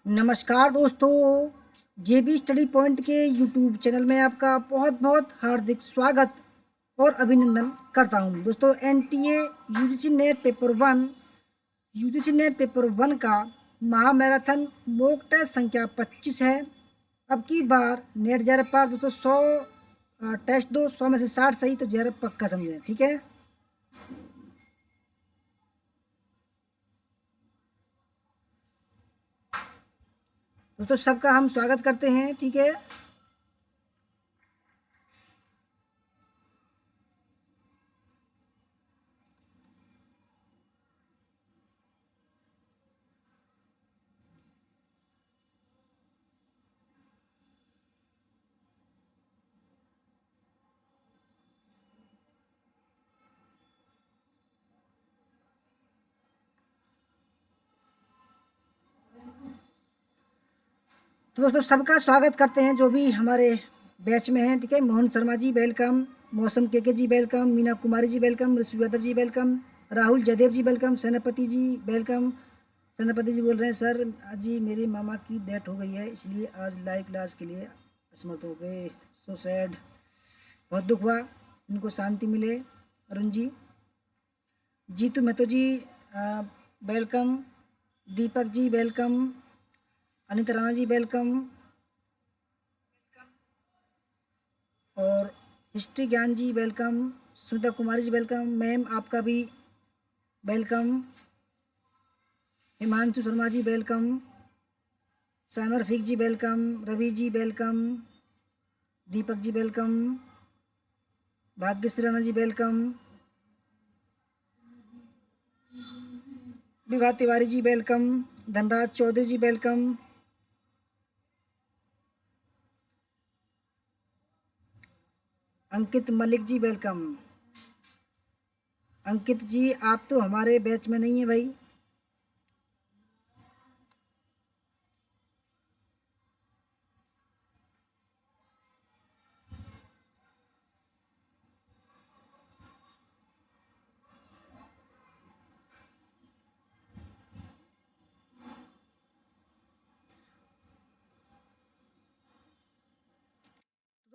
नमस्कार दोस्तों, जेबी study point के यूट्यूब चैनल में आपका बहुत बहुत हार्दिक स्वागत और अभिनंदन करता हूं। दोस्तों, NTA UGC net paper one का महामैराथन मॉक टेस्ट संख्या 25 है। अब की बार नेट जरा पार दोस्तों 100 टेस्ट दो, 100 में से 60 सही तो जरा पक्का समझें, ठीक है। दोस्तों, सबका हम स्वागत करते हैं, ठीक है। तो दोस्तों, सबका स्वागत करते हैं जो भी हमारे बैच में हैं, ठीक है। मोहन शर्मा जी वेलकम, मौसम के जी वेलकम, मीना कुमारी जी वेलकम, ऋषि यादव जी वेलकम, राहुल जयदेव जी वेलकम, सेनापति जी वेलकम। सेनापति जी बोल रहे हैं सर जी मेरी मामा की डेथ हो गई है, इसलिए आज लाइव क्लास के लिए असमर्थ हो गए। सो सैड, बहुत दुख हुआ, इनको शांति मिले। अरुण जी, जीतू महतो जी welcome, Deepak ji welcome, Anita Rana ji welcome, और हिस्ट्री ज्ञान जी welcome, Sunita Kumari ji welcome, ma'am आपका भी वेलकम, हिमांशु शर्मा जी वेलकम, साइमर फिक जी welcome, Ravi ji welcome, Deepak ji welcome, Bhagyashree Rana ji welcome, Vibha Tiwari ji welcome, Dhanraj Chaudhary जी वेलकम, अंकित मलिक जी वेलकम। अंकित जी आप तो हमारे बैच में नहीं है भाई।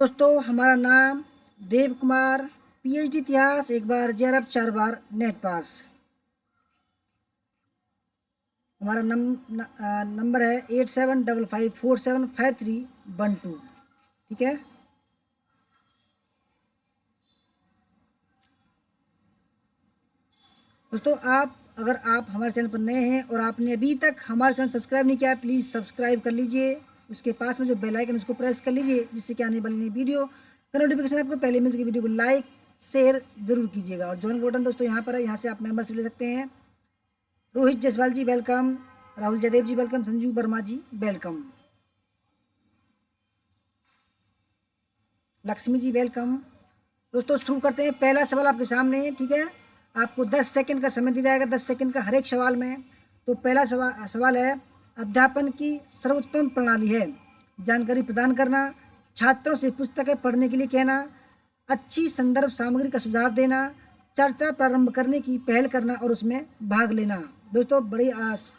दोस्तों, हमारा नाम देव कुमार, पीएचडी इतिहास, एक बार जेआरएफ 4 बार नेट पास। हमारा नंबर है 8755475312, ठीक है। दोस्तों, अगर आप हमारे चैनल पर नए हैं और आपने अभी तक हमारे चैनल सब्सक्राइब नहीं किया है, प्लीज़ सब्सक्राइब कर लीजिए। उसके पास में जो बेल आइकन उसको प्रेस कर लीजिए, जिससे कि आने वाली नई वीडियो का नोटिफिकेशन आपको पहले मिल सके। वीडियो को लाइक शेयर जरूर कीजिएगा और ज्वाइन का बटन दोस्तों यहाँ पर है, यहाँ से आप मेंबरशिप ले सकते हैं। रोहित जायसवाल जी वेलकम, राहुल जयदेव जी वेलकम, संजू वर्मा जी वेलकम, लक्ष्मी जी वेलकम। दोस्तों, शुरू करते हैं। पहला सवाल आपके सामने है, ठीक है। आपको 10 सेकंड का समय दिया जाएगा, 10 सेकंड का हर एक सवाल में। तो पहला सवाल है, अध्यापन की सर्वोत्तम प्रणाली है जानकारी प्रदान करना, छात्रों से पुस्तकें पढ़ने के लिए कहना, अच्छी संदर्भ सामग्री का सुझाव देना, चर्चा प्रारंभ करने की पहल करना और उसमें भाग लेना। दोस्तों, बड़ी आज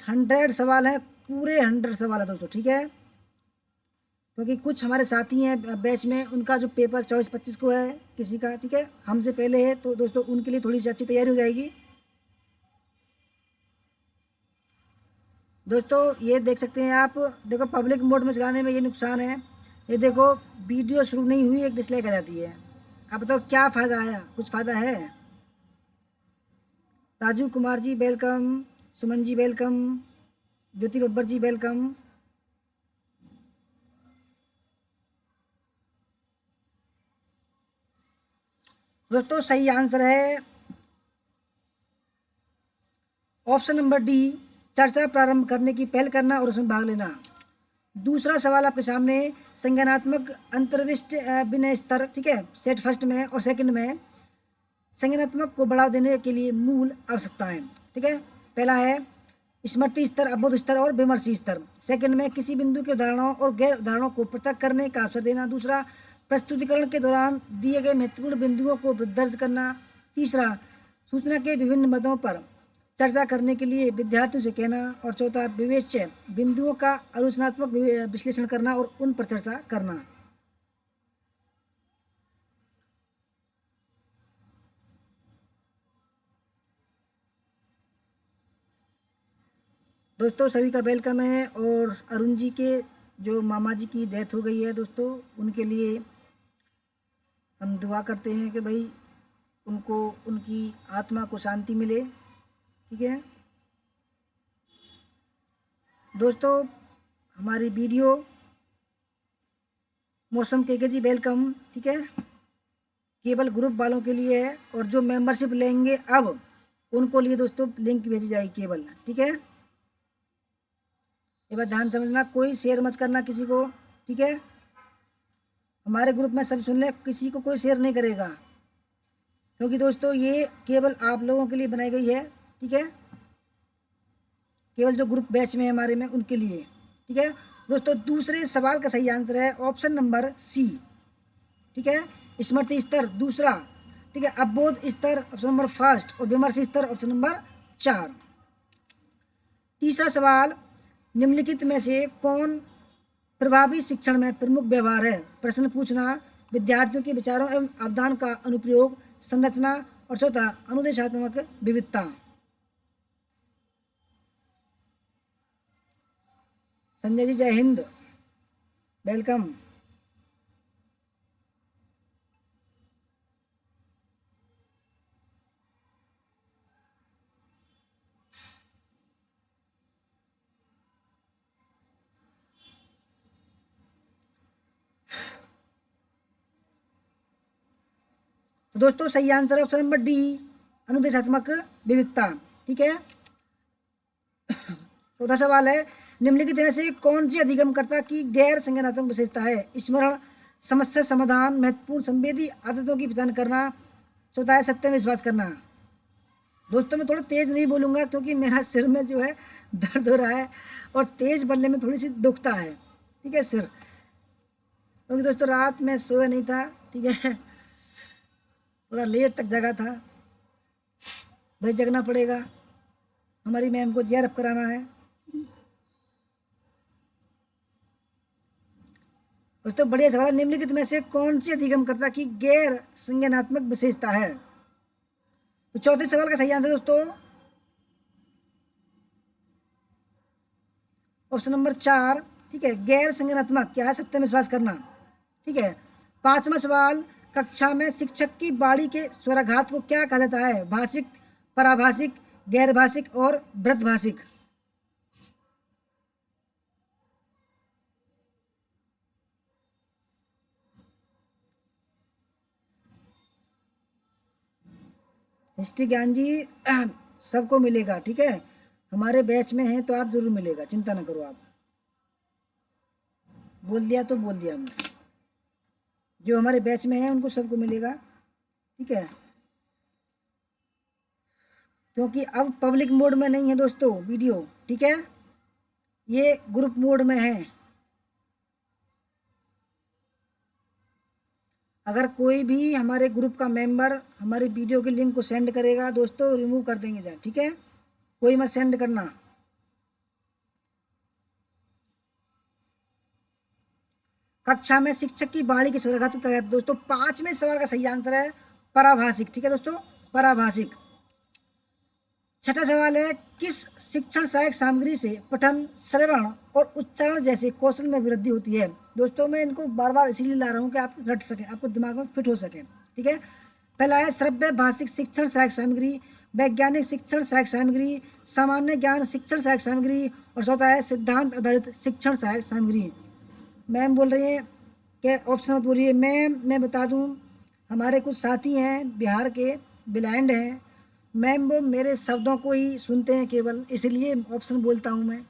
100 सवाल हैं, पूरे 100 सवाल है दोस्तों, ठीक है। क्योंकि कुछ हमारे साथी हैं बैच में, उनका जो पेपर 24-25 को है किसी का, ठीक है, हमसे पहले है, तो दोस्तों उनके लिए थोड़ी सी अच्छी तैयारी हो जाएगी। दोस्तों, ये देख सकते हैं आप, देखो पब्लिक मोड में चलाने में ये नुकसान है, ये देखो वीडियो शुरू नहीं हुई एक डिसलाइक आ जाती है। आप बताओ क्या फ़ायदा आया, कुछ फ़ायदा है? राजू कुमार जी वेलकम, सुमन जी वेलकम, ज्योति बब्बर जी वेलकम। दोस्तों, सही आंसर है ऑप्शन नंबर डी, चर्चा प्रारंभ करने की पहल करना और उसमें भाग लेना। दूसरा सवाल आपके सामने, संज्ञानात्मक अंतर्विष्ट विनय स्तर, ठीक है, सेट फर्स्ट में और सेकंड में संज्ञानात्मक को बढ़ावा देने के लिए मूल आवश्यकताएं, ठीक है। पहला है स्मृति स्तर, अवबोध स्तर और विमर्शी स्तर। सेकंड में किसी बिंदु के उदाहरणों और गैर उदाहरणों को पृथक करने का अवसर देना। दूसरा, प्रस्तुतिकरण के दौरान दिए गए महत्वपूर्ण बिंदुओं को दर्ज करना। तीसरा, सूचना के विभिन्न मदों पर चर्चा करने के लिए विद्यार्थियों से कहना, और चौथा विवेच्य बिंदुओं का आलोचनात्मक विश्लेषण करना और उन पर चर्चा करना। दोस्तों सभी का वेलकम है। और अरुण जी के जो मामा जी की डेथ हो गई है दोस्तों, उनके लिए हम दुआ करते हैं कि भाई उनको, उनकी आत्मा को शांति मिले। ठीक है दोस्तों, हमारी वीडियो मौसम के जी वेलकम, ठीक है, केवल ग्रुप वालों के लिए है, और जो मेंबरशिप लेंगे अब उनको लिए दोस्तों लिंक भेजी जाएगी केवल। ठीक है, ये बात ध्यान समझना, कोई शेयर मत करना किसी को। ठीक है, हमारे ग्रुप में सब सुन ले, किसी को कोई शेयर नहीं करेगा, क्योंकि दोस्तों ये केवल आप लोगों के लिए बनाई गई है। ठीक है, केवल जो ग्रुप बैच में है हमारे में उनके लिए। ठीक है दोस्तों, दूसरे सवाल का सही आंसर है ऑप्शन नंबर सी। ठीक है, स्मृति स्तर दूसरा। ठीक है, अवबोध स्तर ऑप्शन नंबर फर्स्ट, और विमर्श स्तर ऑप्शन नंबर 4। तीसरा सवाल, निम्नलिखित में से कौन प्रभावी शिक्षण में प्रमुख व्यवहार है? प्रश्न पूछना, विद्यार्थियों के विचारों एवं अवदान का अनुप्रयोग, संरचना, और चौथा अनुदेशात्मक विविधता। संजय जी जय हिंद, वेलकम। तो दोस्तों सही आंसर है ऑप्शन नंबर डी, अनुदेशात्मक विविधता। ठीक है, चौथा सवाल है, निम्नलिखित में से कौन सी अधिगमकर्ता की गैर संज्ञानात्मक विशेषता है? स्मरण, समस्या समाधान, महत्वपूर्ण संवेदी आदतों की पहचान करना, चौथा है सत्य में विश्वास करना। दोस्तों मैं थोड़ा तेज नहीं बोलूँगा क्योंकि मेरा सिर में जो है दर्द हो रहा है, और तेज बोलने में थोड़ी सी दुखता है। ठीक है सिर, क्योंकि दोस्तों रात में सोया नहीं था। ठीक है, थोड़ा लेट तक जगा था, भाई जगना पड़ेगा, हमारी मैम को चेयरअप कराना है। दोस्तों बढ़िया सवाल, निम्नलिखित में से कौन सी अधिगमकर्ता की गैर संज्ञानात्मक विशेषता है? तो चौथे सवाल का सही आंसर दोस्तों ऑप्शन नंबर 4। ठीक है, गैर संज्ञानात्मक क्या है? सत्य में विश्वास करना। ठीक है, पांचवा सवाल, कक्षा में शिक्षक की वाणी के स्वराघात को क्या कहा जाता है? भाषिक, पराभाषिक, गैर भाषिक और वृद्धभाषिक। हिस्ट्री ज्ञान जी सबको मिलेगा। ठीक है, हमारे बैच में है तो आप जरूर मिलेगा, चिंता ना करो आप। बोल दिया तो बोल दिया हमने, जो हमारे बैच में है उनको सबको मिलेगा। ठीक है, क्योंकि अब पब्लिक मोड में नहीं है दोस्तों वीडियो। ठीक है, ये ग्रुप मोड में है। अगर कोई भी हमारे ग्रुप का मेंबर हमारे वीडियो के लिंक को सेंड करेगा दोस्तों, रिमूव कर देंगे जाए। ठीक है, कोई मत सेंड करना। कक्षा में शिक्षक की वाणी की स्वराघात क्या है? दोस्तों पांचवें सवाल का सही आंसर है पराभाषिक। ठीक है दोस्तों, पराभाषिक। छठा सवाल है, किस शिक्षण सहायक सामग्री से पठन, श्रवण और उच्चारण जैसे कौशल में वृद्धि होती है? दोस्तों मैं इनको बार बार इसीलिए ला रहा हूँ कि आप रट सकें, आपको दिमाग में फिट हो सके। ठीक है, पहला है श्रव्य भाषिक शिक्षण सहायक सामग्री, वैज्ञानिक शिक्षण सहायक सामग्री, सामान्य ज्ञान शिक्षण सहायक सामग्री, और चौथा है सिद्धांत आधारित शिक्षण सहायक सामग्री। मैम बोल रही हैं कि ऑप्शन मत बोलिए। मैं बता दूं, हमारे कुछ साथी हैं बिहार के, ब्लाइंड हैं मैम, वो मेरे शब्दों को ही सुनते हैं केवल, इसलिए ऑप्शन बोलता हूं मैं।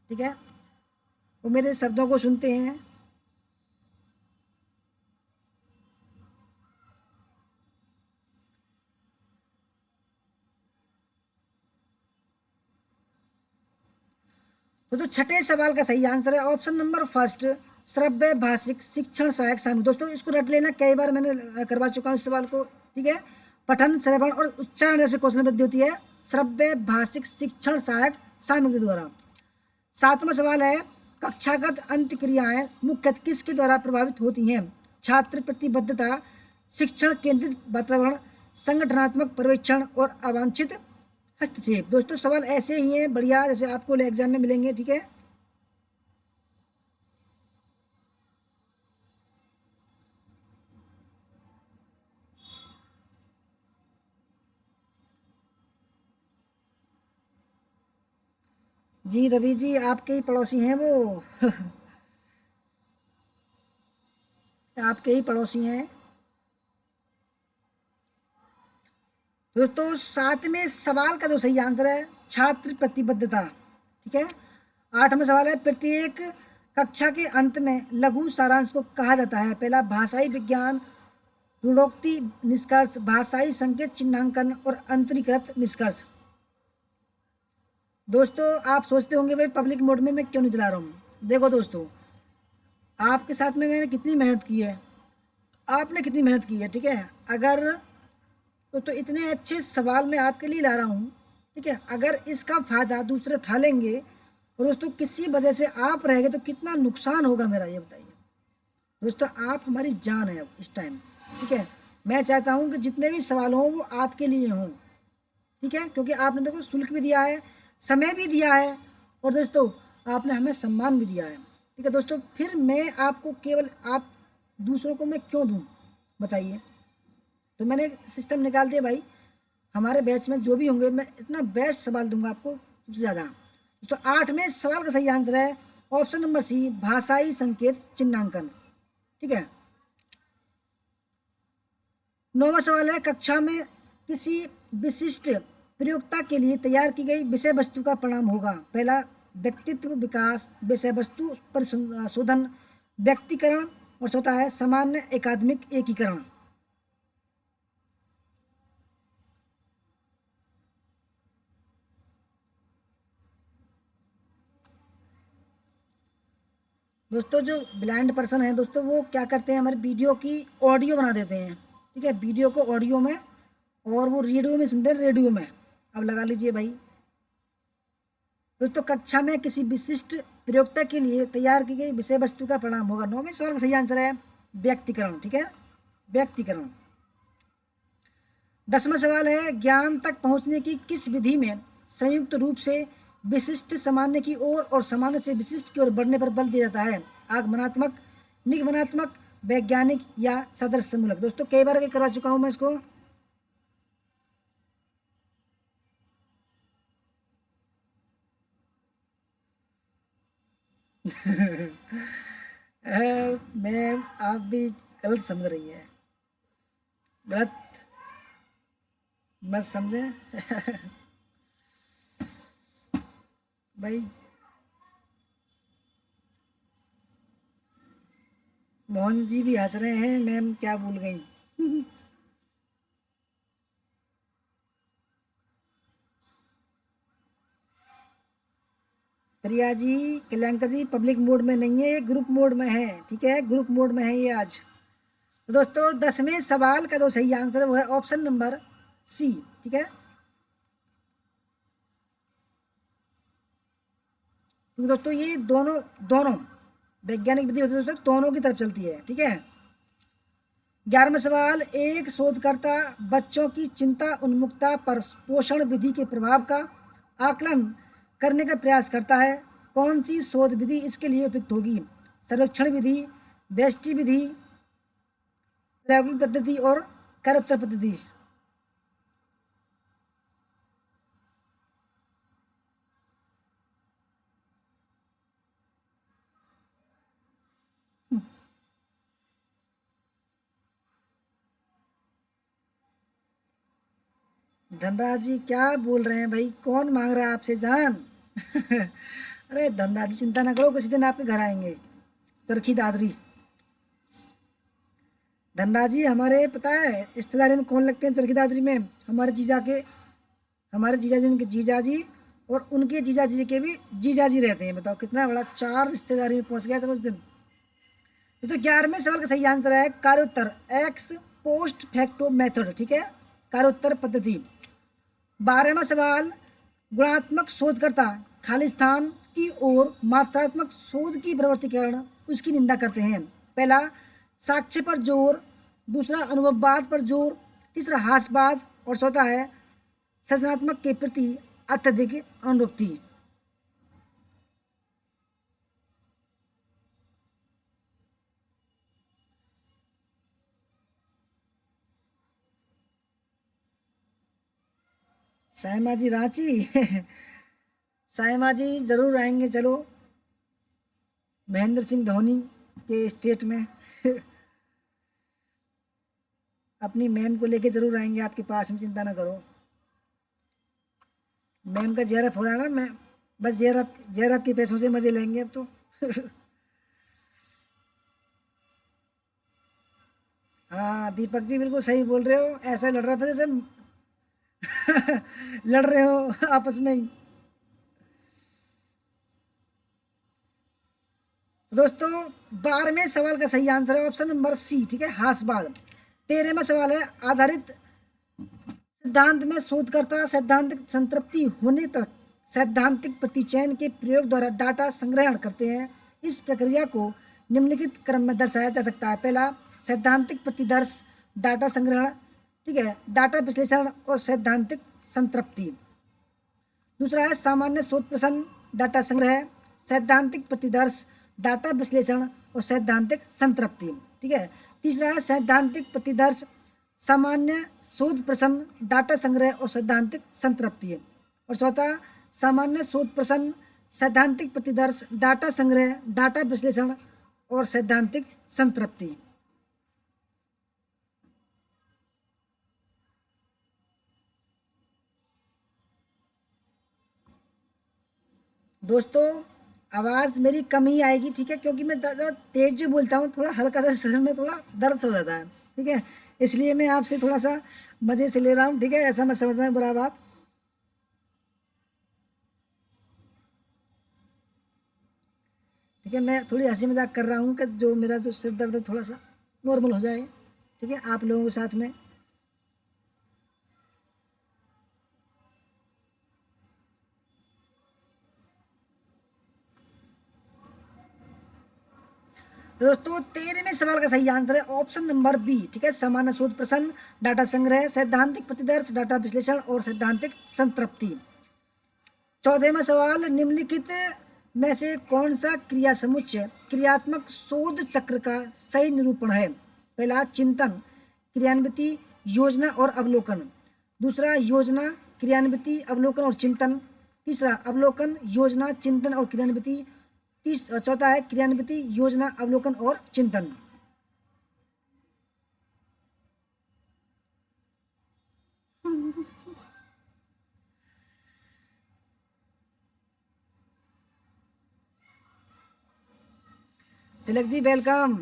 ठीक है, वो मेरे शब्दों को सुनते हैं। तो छठे सवाल का सही आंसर है ऑप्शन नंबर फर्स्ट, श्रव्य भाषिक शिक्षण सहायक सामग्री। दोस्तों इसको रट लेना, कई बार मैंने करवा चुका हूँ इस सवाल को। ठीक है, पठन, श्रवण और उच्चारण जैसे कौशल में वृद्धि होती है श्रव्य भाषिक शिक्षण सहायक सामग्री द्वारा। 7वां सवाल है, कक्षागत अंतक्रियाएं मुख्यतः किसके द्वारा प्रभावित होती हैं? छात्र प्रतिबद्धता, शिक्षण केंद्रित वातावरण, संगठनात्मक पर्यवेक्षण और अवांछित हस्तक्षेप। दोस्तों सवाल ऐसे ही हैं बढ़िया, जैसे आपको एग्जाम में मिलेंगे, ठीक है। जी रवि जी, आपके ही पड़ोसी हैं वो आपके ही पड़ोसी हैं। दोस्तों 7वें सवाल का जो सही आंसर है छात्र प्रतिबद्धता, ठीक है। 8वां सवाल है, प्रत्येक कक्षा के अंत में लघु सारांश को कहा जाता है? पहला भाषाई विज्ञान, रूढ़ोक्ति निष्कर्ष, भाषाई संकेत चिन्हांकन और अंतरीकृत निष्कर्ष। दोस्तों आप सोचते होंगे भाई पब्लिक मोड में मैं क्यों नहीं चला रहा हूँ। देखो दोस्तों, आपके साथ में मैंने कितनी मेहनत की है, आपने कितनी मेहनत की है, ठीक है। अगर तो इतने अच्छे सवाल मैं आपके लिए ला रहा हूँ, ठीक है। अगर इसका फ़ायदा दूसरे उठा लेंगे और दोस्तों किसी वजह से आप रह गए तो कितना नुकसान होगा मेरा, ये बताइए। दोस्तों आप हमारी जान है इस टाइम, ठीक है। मैं चाहता हूँ कि जितने भी सवाल हों वो आपके लिए हों, ठीक है, क्योंकि आपने देखो शुल्क भी दिया है, समय भी दिया है और दोस्तों आपने हमें सम्मान भी दिया है, ठीक है। दोस्तों फिर मैं आपको केवल आप दूसरों को मैं क्यों दूँ, बताइए। तो मैंने सिस्टम निकाल दिया भाई, हमारे बैच में जो भी होंगे मैं इतना बेस्ट सवाल दूंगा आपको सबसे ज़्यादा। तो 8वें सवाल का सही आंसर है ऑप्शन नंबर सी, भाषाई संकेत चिन्हांकन, ठीक है। 9वां सवाल है, कक्षा में किसी विशिष्ट प्रयोक्ता के लिए तैयार की गई विषय वस्तु का परिणाम होगा? पहला व्यक्तित्व विकास, विषय वस्तु परिशोधन, व्यक्तिकरण और चौथा है सामान्य एकादमिक एकीकरण। दोस्तों जो ब्लाइंड पर्सन है दोस्तों वो क्या करते हैं, हमारे वीडियो की ऑडियो बना देते हैं, ठीक है, वीडियो को ऑडियो में, और वो रेडियो में सुनते हैं, रेडियो में। अब लगा लीजिए भाई। दोस्तों कक्षा में किसी विशिष्ट प्रयोक्ता के लिए तैयार की गई विषय वस्तु का परिणाम होगा। 9वें सवाल का सही आंसर है व्यक्तिकरण, ठीक है, व्यक्तिकरण। 10वां सवाल है, ज्ञान तक पहुंचने की किस विधि में संयुक्त रूप से विशिष्ट सामान्य की ओर और सामान्य से विशिष्ट की ओर बढ़ने पर बल दिया जाता है? आगमनात्मक, निगमनात्मक, वैज्ञानिक या सदस्यमूलक। दोस्तों कई बार करवा चुका हूं मैं इसको। मैं, आप भी गलत समझ रही है, गलत मत समझे भाई। मोहन जी भी हंस रहे हैं, मैम क्या भूल गई प्रिया जी, कल्याणकर जी पब्लिक मोड में नहीं है, ये ग्रुप मोड में है, ठीक है, ग्रुप मोड में है ये आज। तो दोस्तों 10वें सवाल का जो सही आंसर है वो है ऑप्शन नंबर सी, ठीक है। क्योंकि दोस्तों ये दोनों दोनों वैज्ञानिक विधि होती है दोस्तों, दोनों की तरफ चलती है, ठीक है। 11वां सवाल, एक शोधकर्ता बच्चों की चिंता उन्मुखता पर पोषण विधि के प्रभाव का आकलन करने का प्रयास करता है। कौन सी शोध विधि इसके लिए उपयुक्त होगी? सर्वेक्षण विधि, व्यष्टि विधि, प्रायोगिक पद्धति और कार्योत्तर पद्धति। धनराज जी क्या बोल रहे हैं भाई, कौन मांग रहा है आपसे जान अरे धनराज जी चिंता ना करो, किसी दिन आपके घर आएंगे चरखी दादरी। धनराज जी हमारे पता है रिश्तेदारी में कौन लगते हैं चरखी दादरी में? हमारे जीजा के, हमारे जीजा जी, उनके जीजा जी और उनके जीजा जी के भी जीजा जी रहते हैं। बताओ कितना बड़ा 4 रिश्तेदारी में पहुंच गया था उस दिन। तो 11वें सवाल का सही आंसर है कार्योत्तर, एक्स पोस्ट फैक्टो मेथड, ठीक है, कार्योत्तर पद्धति। 12वां सवाल, गुणात्मक शोधकर्ता खालिस्तान की ओर मात्रात्मक शोध की प्रवृत्ति के कारण उसकी निंदा करते हैं। पहला, साक्ष्य पर जोर, दूसरा अनुभववाद पर जोर, तीसरा हास्यवाद और चौथा है सृजनात्मक के प्रति अत्यधिक अनुरक्ति। सायमा जी रांची सायमा जी जरूर आएंगे, चलो महेंद्र सिंह धोनी के स्टेट में अपनी मैम को लेके जरूर आएंगे आपके पास में, चिंता ना करो। मैम का जेआरएफ हो रहा है ना, मैं बस जेआरएफ के पैसों से मजे लेंगे अब तो हाँ दीपक जी बिल्कुल सही बोल रहे हो, ऐसा लड़ रहा था जैसे लड़ रहे हो आपस में ही। दोस्तों 12वें सवाल का सही आंसर है ऑप्शन नंबर सी, ठीक है, हास्यवाद। 13वां सवाल है, आधारित सिद्धांत में शोधकर्ता सैद्धांतिक संतृप्ति होने तक सैद्धांतिक प्रतिचयन के प्रयोग द्वारा डाटा संग्रहण करते हैं। इस प्रक्रिया को निम्नलिखित क्रम में दर्शाया जा सकता है। पहला, सैद्धांतिक प्रतिदर्श, डाटा संग्रहण, ठीक है, डाटा विश्लेषण और सैद्धांतिक संतृप्ति। दूसरा है सामान्य शोध प्रश्न, डाटा संग्रह, सैद्धांतिक प्रतिदर्श, डाटा विश्लेषण और सैद्धांतिक संतृप्ति, ठीक है। तीसरा है सैद्धांतिक प्रतिदर्श, सामान्य शोध प्रश्न, डाटा संग्रह और सैद्धांतिक संतृप्ति। और चौथा, सामान्य शोध प्रश्न, सैद्धांतिक प्रतिदर्श, डाटा संग्रह, डाटा विश्लेषण और सैद्धांतिक संतृप्ति। दोस्तों आवाज़ मेरी कम ही आएगी, ठीक है, क्योंकि मैं ज़्यादा तेज जो बोलता हूँ थोड़ा हल्का सा शरीर में थोड़ा दर्द हो जाता है, ठीक है, इसलिए मैं आपसे थोड़ा सा मज़े से ले रहा हूँ, ठीक है, ऐसा मत समझना है बुरा बात। ठीक है, मैं थोड़ी हंसी मजाक कर रहा हूँ कि जो मेरा जो सिर दर्द है थोड़ा सा नॉर्मल हो जाए, ठीक है, आप लोगों के साथ में। तो दोस्तों 13वें सवाल का सही आंसर है ऑप्शन नंबर बी, ठीक है, सामान्य शोध प्रश्न, डाटा संग्रह, सैद्धांतिक प्रतिदर्श, डाटा विश्लेषण और सैद्धांतिक संतृप्ति। 14वां सवाल, निम्नलिखित में से कौन सा क्रिया समुच्चय क्रियात्मक शोध चक्र का सही निरूपण है। पहला, चिंतन, क्रियान्विति, योजना और अवलोकन। दूसरा, योजना, क्रियान्विति, अवलोकन और चिंतन। तीसरा, अवलोकन, योजना, चिंतन और क्रियान्विति। चौथा है क्रियान्विति, योजना, अवलोकन और चिंतन। तिलक जी वेलकम।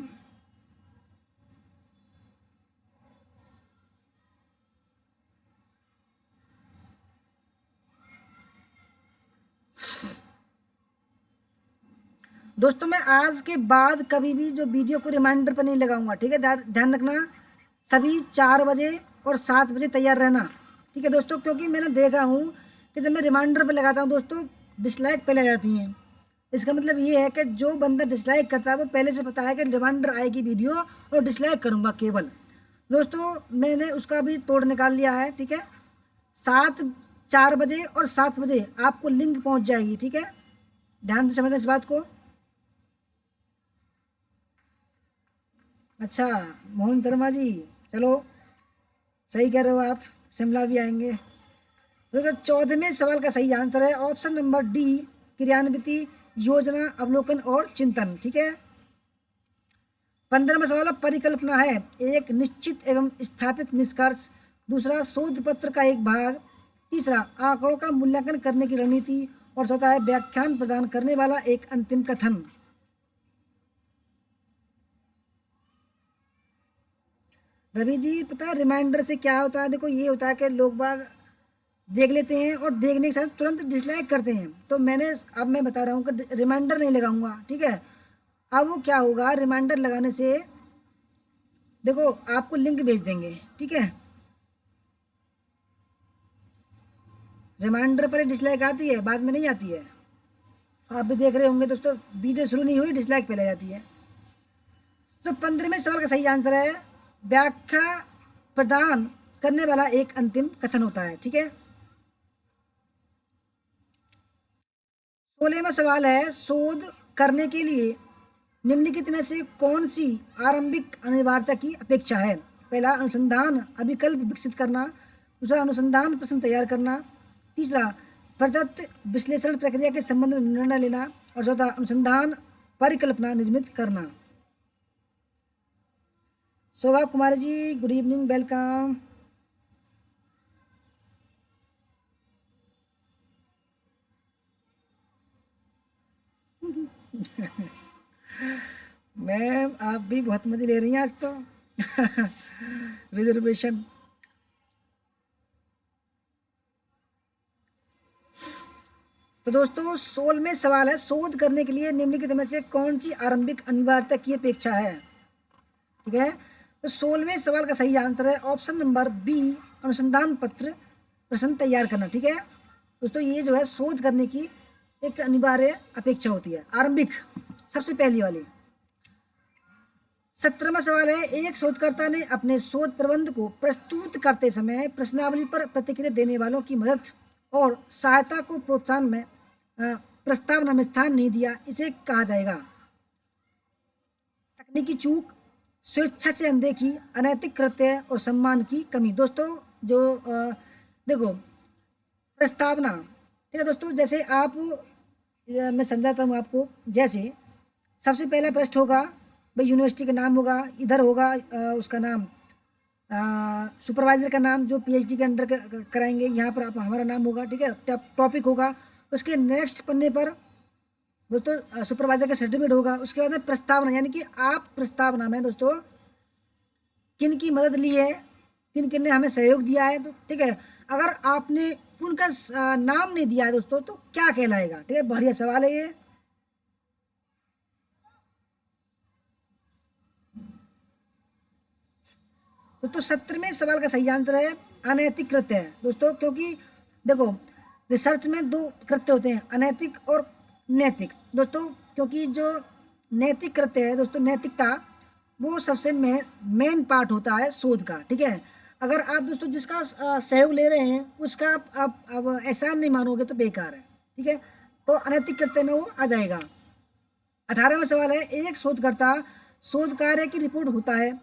दोस्तों मैं आज के बाद कभी भी जो वीडियो को रिमाइंडर पर नहीं लगाऊंगा, ठीक है, ध्यान रखना, सभी 4 बजे और 7 बजे तैयार रहना, ठीक है दोस्तों, क्योंकि मैंने देखा हूँ कि जब मैं रिमाइंडर पर लगाता हूँ दोस्तों डिसलाइक पहले आ जाती हैं। इसका मतलब ये है कि जो बंदा डिसलाइक करता है वो पहले से पता है कि रिमाइंडर आएगी वीडियो और डिसलाइक करूँगा केवल। दोस्तों मैंने उसका भी तोड़ निकाल लिया है, ठीक है, 4 बजे और 7 बजे आपको लिंक पहुँच जाएगी, ठीक है, ध्यान से समझना इस बात को। अच्छा मोहन शर्मा जी, चलो सही कह रहे हो आप, शिमला भी आएंगे। दोस्तों 14वें सवाल का सही आंसर है ऑप्शन नंबर डी, क्रियान्विति, योजना, अवलोकन और चिंतन, ठीक है। 15वां सवाल परिकल्पना है, एक निश्चित एवं स्थापित निष्कर्ष। दूसरा, शोध पत्र का एक भाग। तीसरा, आंकड़ों का मूल्यांकन करने की रणनीति। और चौथा है व्याख्यान प्रदान करने वाला एक अंतिम कथन। रवि जी पता है रिमाइंडर से क्या होता है, देखो ये होता है कि लोग बाग देख लेते हैं और देखने के साथ तुरंत डिसलाइक करते हैं, तो मैंने अब मैं बता रहा हूँ कि रिमाइंडर नहीं लगाऊंगा, ठीक है। अब वो क्या होगा, रिमाइंडर लगाने से देखो आपको लिंक भेज देंगे, ठीक है, रिमाइंडर पर डिसलाइक आती है, बाद में नहीं आती है। आप भी देख रहे होंगे दोस्तों, वीडियो शुरू नहीं हुई डिसलाइक पहले जाती है। तो 15वें सवाल का सही आंसर है व्याख्या प्रदान करने वाला एक अंतिम कथन होता है। ठीक है, 16वां सवाल है शोध करने के लिए निम्नलिखित में से कौन सी आरंभिक अनिवार्यता की अपेक्षा है? पहला, अनुसंधान अभिकल्प विकसित करना। दूसरा, अनुसंधान प्रश्न तैयार करना। तीसरा, प्रदत्त विश्लेषण प्रक्रिया के संबंध में निर्णय लेना। और चौथा, अनुसंधान परिकल्पना निर्मित करना। शोभा Kumari ji, good evening, welcome. Ma'am आप भी बहुत मजे ले रही हैं आज तो। रिजर्वेशन। तो दोस्तों 16वें सवाल है शोध करने के लिए निम्नलिखित में से कौन सी आरंभिक अनिवार्यता की अपेक्षा है? ठीक है, तो 16वें सवाल का सही आंसर है ऑप्शन नंबर बी, अनुसंधान पत्र प्रश्न तैयार करना। ठीक है दोस्तों, ये जो है शोध करने की एक अनिवार्य अपेक्षा होती है, आरंभिक, सबसे पहली वाली। 17वां सवाल है एक शोधकर्ता ने अपने शोध प्रबंध को प्रस्तुत करते समय प्रश्नावली पर प्रतिक्रिया देने वालों की मदद और सहायता को प्रोत्साहन में प्रस्तावना में स्थान नहीं दिया, इसे कहा जाएगा? तकनीकी चूक, स्वेच्छा से अनदेखी, अनैतिक कृत्य और सम्मान की कमी। दोस्तों जो देखो प्रस्तावना, ठीक है दोस्तों, जैसे आप मैं समझाता हूँ आपको। जैसे सबसे पहला प्रश्न होगा भाई, यूनिवर्सिटी का नाम होगा, इधर होगा उसका नाम, सुपरवाइजर का नाम जो पीएचडी के अंडर कराएंगे, यहाँ पर हमारा नाम होगा। ठीक है, टॉपिक होगा। उसके नेक्स्ट पन्ने पर दोस्तों सुपरवाइजर का सर्टिफिकेट होगा। उसके बाद में प्रस्तावना, यानी कि आप प्रस्तावना में दोस्तों किन की मदद ली है, किन किन ने हमें सहयोग दिया है। तो ठीक है, अगर आपने उनका नाम नहीं दिया है दोस्तों तो क्या कहलाएगा? ठीक है, बढ़िया सवाल है ये। तो 17वें सवाल का सही आंसर है अनैतिक कृत्य है दोस्तों, क्योंकि देखो रिसर्च में दो कृत्य होते हैं, अनैतिक और नैतिक दोस्तों। क्योंकि जो नैतिक कृत्य है दोस्तों, नैतिकता, वो सबसे मेन पार्ट होता है शोध का। ठीक है, अगर आप दोस्तों जिसका सहयोग ले रहे हैं उसका आप अब एहसान नहीं मानोगे तो बेकार है। ठीक है, तो अनैतिक कृत्य में वो आ जाएगा। 18वां सवाल है एक शोधकर्ता शोध कार्य की रिपोर्ट होता है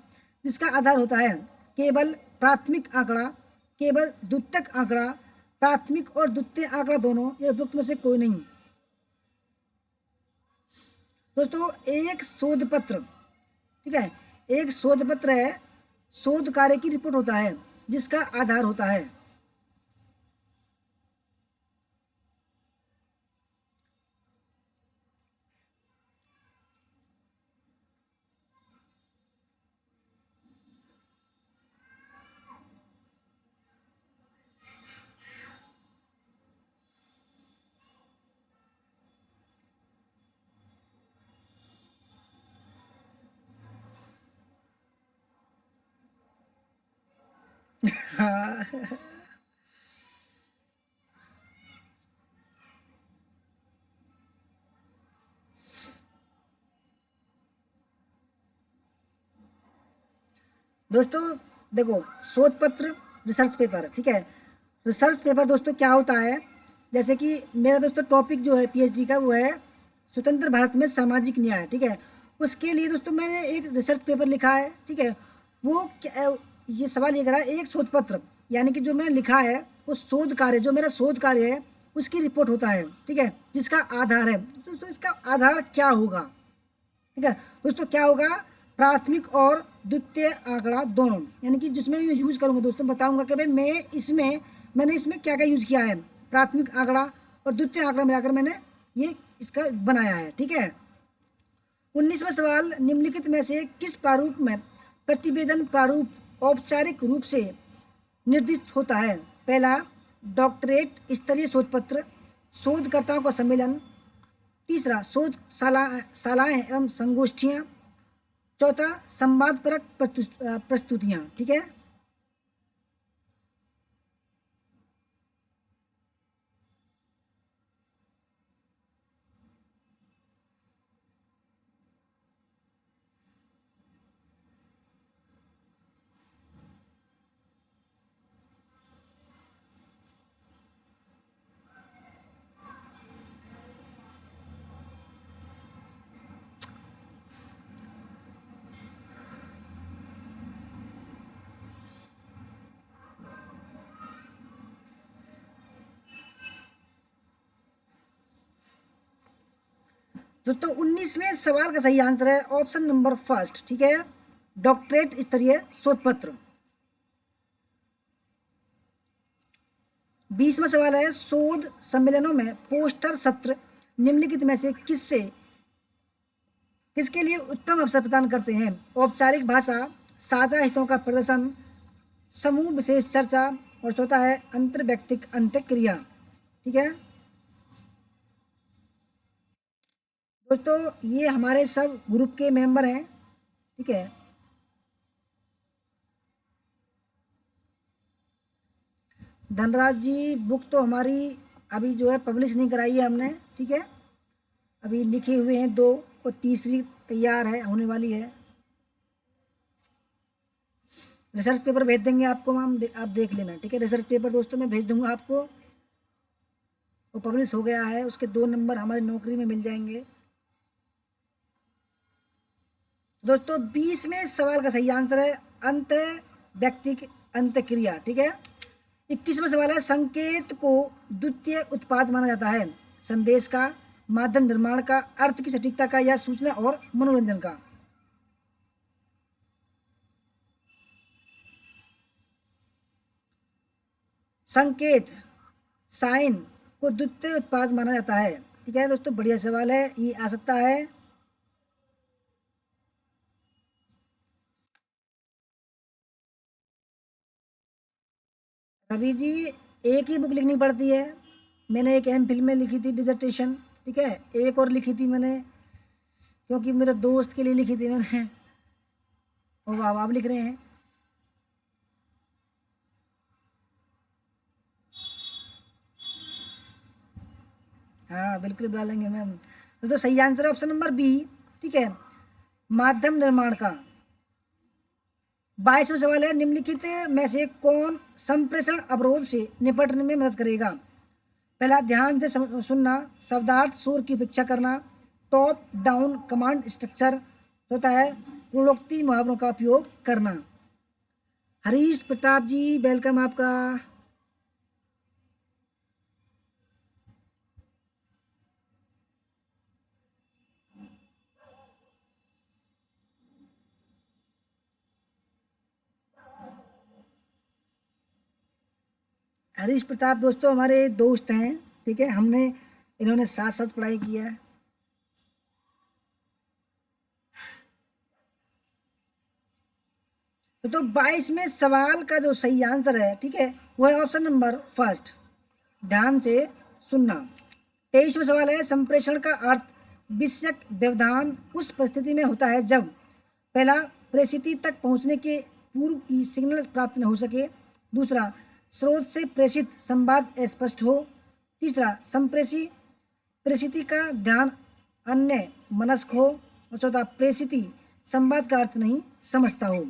जिसका आधार होता है केवल प्राथमिक आंकड़ा, केवल द्वितीयक आंकड़ा, प्राथमिक और द्वितीय आंकड़ा दोनों, ये उपयुक्त में से कोई नहीं। दोस्तों एक शोध पत्र, ठीक है, एक शोध पत्र है शोध कार्य की रिपोर्ट होता है जिसका आधार होता है हाँ। दोस्तों देखो शोध पत्र, रिसर्च पेपर, ठीक है, रिसर्च पेपर दोस्तों क्या होता है, जैसे कि मेरा दोस्तों टॉपिक जो है पीएचडी का वो है स्वतंत्र भारत में सामाजिक न्याय। ठीक है, उसके लिए दोस्तों मैंने एक रिसर्च पेपर लिखा है। ठीक है, वो ये सवाल ये करा एक शोध पत्र, यानी कि जो मैंने लिखा है वो शोध कार्य, जो मेरा शोध कार्य है उसकी रिपोर्ट होता है। ठीक है, जिसका आधार है दोस्तों, इसका आधार क्या होगा? ठीक है दोस्तों, क्या होगा? प्राथमिक और द्वितीय आंकड़ा दोनों, यानी कि जिसमें मैं यूज करूंगा दोस्तों, बताऊंगा कि भाई मैंने इसमें क्या क्या यूज किया है, प्राथमिक आंकड़ा और द्वितीय आंकड़ा मिलाकर मैंने ये इसका बनाया है। ठीक है, 19वां सवाल निम्नलिखित में से किस प्रारूप में प्रतिवेदन प्रारूप औपचारिक रूप से निर्दिष्ट होता है? पहला, डॉक्टरेट स्तरीय शोध पत्र, शोधकर्ताओं का सम्मेलन। तीसरा, शालाएं एवं संगोष्ठियाँ। चौथा, संवादपरक प्रस्तुतियाँ। ठीक है, दोस्तों 19वें सवाल का सही आंसर है ऑप्शन नंबर फर्स्ट, ठीक है, डॉक्टरेट स्तरीय शोध पत्र। 20वां सवाल है शोध सम्मेलनों में पोस्टर सत्र निम्नलिखित में से किसके लिए उत्तम अवसर प्रदान करते हैं? औपचारिक भाषा, साझा हितों का प्रदर्शन, समूह विशेष चर्चा, और चौथा है अंतर व्यक्तिक अंत्यक्रिया। ठीक है दोस्तों, ये हमारे सब ग्रुप के मेंबर हैं, ठीक है। धनराज जी, बुक तो हमारी अभी जो है पब्लिश नहीं कराई है हमने, ठीक है, अभी लिखे हुए हैं 2 और तीसरी तैयार है, होने वाली है। रिसर्च पेपर भेज देंगे आपको मैम, आप देख लेना, ठीक है। रिसर्च पेपर दोस्तों मैं भेज दूंगा आपको, वो पब्लिश हो गया है, उसके 2 नंबर हमारी नौकरी में मिल जाएंगे। दोस्तों 20वें सवाल का सही आंसर है अंत व्यक्तिक अंत्यक्रिया, ठीक है। 21वां सवाल है संकेत को द्वितीय उत्पाद माना जाता है? संदेश का, माध्यम निर्माण का, अर्थ की सटीकता का, या सूचना और मनोरंजन का? संकेत, साइन को द्वितीय उत्पाद माना जाता है, ठीक है दोस्तों, बढ़िया सवाल है, ये आ सकता है। रवि जी, एक ही बुक लिखनी पड़ती है, मैंने एक एम फिल में लिखी थी डिजर्टेशन, ठीक है, एक और लिखी थी मैंने क्योंकि मेरे दोस्त के लिए लिखी थी मैंने, और आप लिख रहे हैं। हाँ बिल्कुल बुला लेंगे मैम। तो सही आंसर है ऑप्शन नंबर बी, ठीक है, माध्यम निर्माण का। 22वां सवाल है निम्नलिखित में से कौन संप्रेषण अवरोध से निपटने में मदद करेगा? पहला, ध्यान से सुनना, शब्दार्थ शोर की उपेक्षा करना, टॉप डाउन कमांड स्ट्रक्चर, होता है पूर्वोक्ति मुहावरों का उपयोग करना। हरीश प्रताप जी, वेलकम आपका। हरीश प्रताप दोस्तों हमारे दोस्त हैं, ठीक है, हमने इन्होंने साथ साथ पढ़ाई किया है। तो 22वें सवाल का जो सही आंसर है, ठीक है, वो है ऑप्शन नंबर फर्स्ट, ध्यान से सुनना। 23वां सवाल है संप्रेषण का अर्थ विषयक व्यवधान उस परिस्थिति में होता है जब पहला, प्रेषिती तक पहुंचने के पूर्व की सिग्नल प्राप्त न हो सके, दूसरा, स्रोत से प्रेषित संवाद अस्पष्ट हो, तीसरा, संप्रेषी प्रेषिती का ध्यान अन्य मनस्क हो, और चौथा, प्रेषिती संवाद का अर्थ नहीं समझता हो।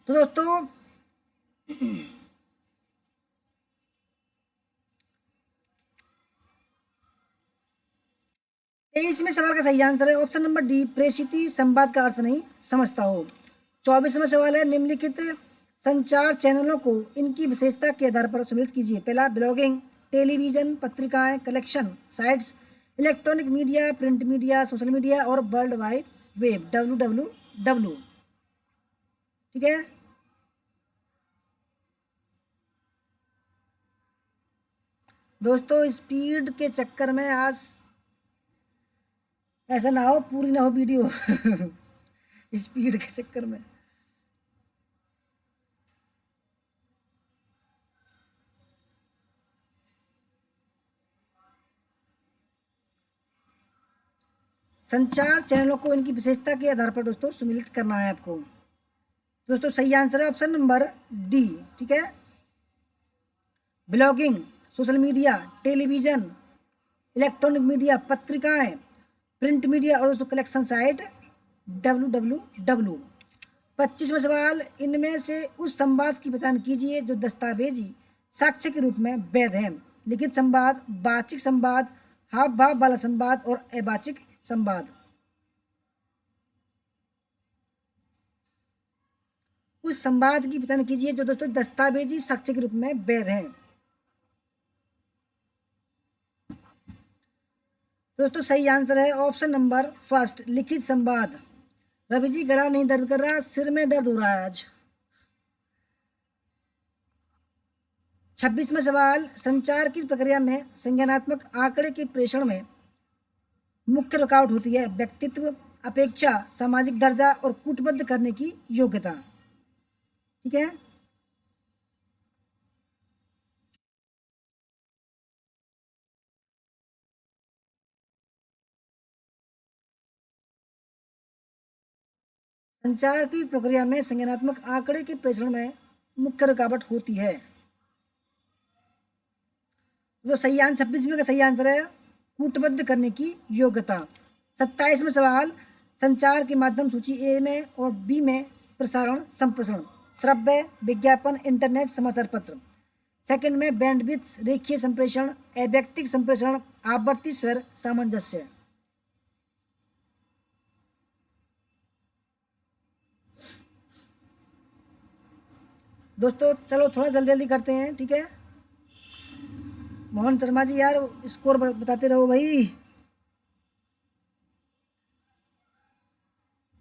तो दोस्तों 23वें सवाल का सही आंसर है ऑप्शन नंबर डी, प्रेषिती संवाद का अर्थ नहीं समझता हो। 24वां सवाल है निम्नलिखित संचार चैनलों को इनकी विशेषता के आधार पर सम्मिलित कीजिए। पहला, ब्लॉगिंग, टेलीविजन, पत्रिकाएं, collection sites, electronic media, print media, social media, और वर्ल्ड वाइड वेब, WWW, ठीक है। दोस्तों स्पीड के चक्कर में आज ऐसा ना हो, पूरी ना हो वीडियो स्पीड के चक्कर में। संचार चैनलों को इनकी विशेषता के आधार पर दोस्तों सम्मिलित करना है आपको। दोस्तों सही आंसर है ऑप्शन नंबर डी, ठीक है, blogging, social media, television, electronic media, पत्रिकाएं, प्रिंट मीडिया, और दोस्तों कलेक्शन साइट www। 25वां सवाल, इनमें से उस संवाद की पहचान कीजिए जो दस्तावेजी साक्ष्य के रूप में वैध है। लिखित संवाद, वाचिक संवाद, हाव भाव वाला संवाद और अवाचिक संवाद। उस संवाद की पहचान कीजिए जो दोस्तों दस्तावेजी साक्ष्य के रूप में वैध है। दोस्तों सही आंसर है ऑप्शन नंबर फर्स्ट, लिखित संवाद। रवि जी गला नहीं दर्द कर रहा, सिर में दर्द हो रहा है आज। 26वां सवाल, संचार की प्रक्रिया में संज्ञानात्मक आंकड़े के प्रेषण में मुख्य रुकावट होती है व्यक्तित्व, अपेक्षा, सामाजिक दर्जा और कूटबद्ध करने की योग्यता। ठीक है, संचार की प्रक्रिया में संज्ञानात्मक आंकड़े के प्रेषण में मुख्य रुकावट होती है। जो सही आंसर 26 का सही आंसर है कूटबद्ध करने की योग्यता। 27वां सवाल, संचार के माध्यम सूची ए में और बी में प्रसारण संप्रेषण, श्रव्य, विज्ञापन, इंटरनेट, समाचार पत्र। सेकंड में बैंडविड्थ, रेखीय संप्रेषण, अव्यक्तिक संप्रेषण, आवर्ती स्वर सामंजस्य। दोस्तों चलो थोड़ा जल्दी जल्दी करते हैं, ठीक है। मोहन शर्मा जी यार स्कोर बताते रहो भाई।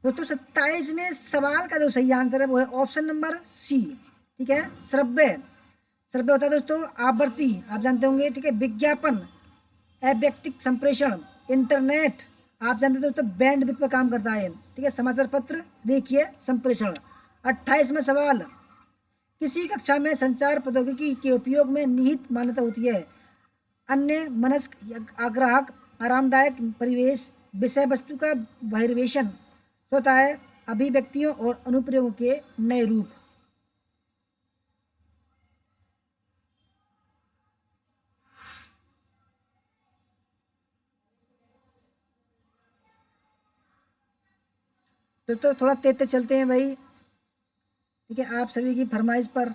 दोस्तों 27वें सवाल का जो सही आंसर है वो है ऑप्शन नंबर सी, ठीक है, श्रव्य। श्रव्य होता है दोस्तों आवर्ती, आप जानते होंगे, ठीक है। विज्ञापन, अव्यक्तिक संप्रेषण, इंटरनेट, आप जानते हैं दोस्तों बैंडविड्थ पर काम करता है, ठीक है। समाचार पत्र, रेखीय संप्रेषण। 28वां सवाल, किसी कक्षा में संचार प्रौद्योगिकी के उपयोग में निहित मान्यता होती है अन्य मनस्क, आग्राहक, आरामदायक परिवेश, विषय वस्तु का बहिर्वेशन होता है अभिव्यक्तियों और अनुप्रयोगों के नए रूप। तो थोड़ा तेज तेज चलते हैं भाई, ठीक है, आप सभी की फरमाइश पर।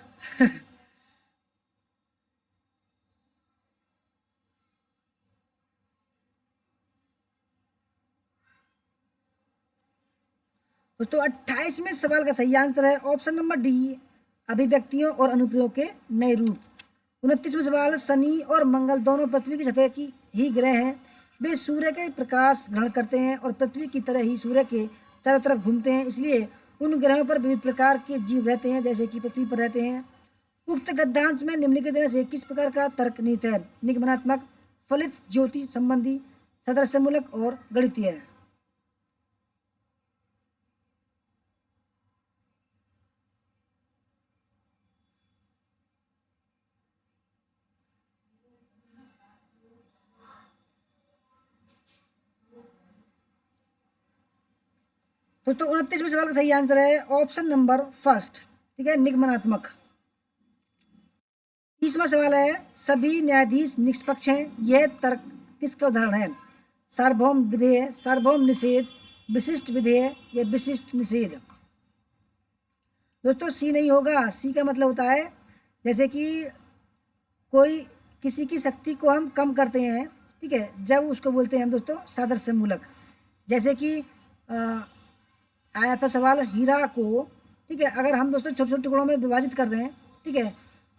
दोस्तों 28वें सवाल का सही आंसर है ऑप्शन नंबर डी, अभिव्यक्तियों और अनुप्रयोग के नए रूप। 29वां सवाल, शनि और मंगल दोनों पृथ्वी की सतह की ही ग्रह हैं, वे सूर्य के प्रकाश ग्रहण करते हैं और पृथ्वी की तरह ही सूर्य के चारों तरफ घूमते हैं, इसलिए उन ग्रहों पर विविध प्रकार के जीव रहते हैं जैसे कि पृथ्वी पर रहते हैं। उक्त गद्यांश में निम्नलिखित में से किस प्रकार का तर्क निहित है? निगमनात्मक, फलित, ज्योति संबंधी, सदस्यमूलक और गणितीय। तो 29वें सवाल का सही आंसर है ऑप्शन नंबर फर्स्ट, ठीक है, निगमनात्मक। 30वां सवाल है, सभी न्यायाधीश निष्पक्ष हैं, यह तर्क किसका उदाहरण है? सार्वभौम विधेय, सार्वभौम निषेध, विशिष्ट विधेय या विशिष्ट निषेध। दोस्तों सी नहीं होगा, सी का मतलब होता है जैसे कि कोई किसी की शक्ति को हम कम करते हैं, ठीक है, जब उसको बोलते हैं हम दोस्तों सादृश्य मूलक। जैसे कि आया था सवाल हीरा को, ठीक है, अगर हम दोस्तों छोटे छोटे टुकड़ों में विभाजित कर दें, ठीक है,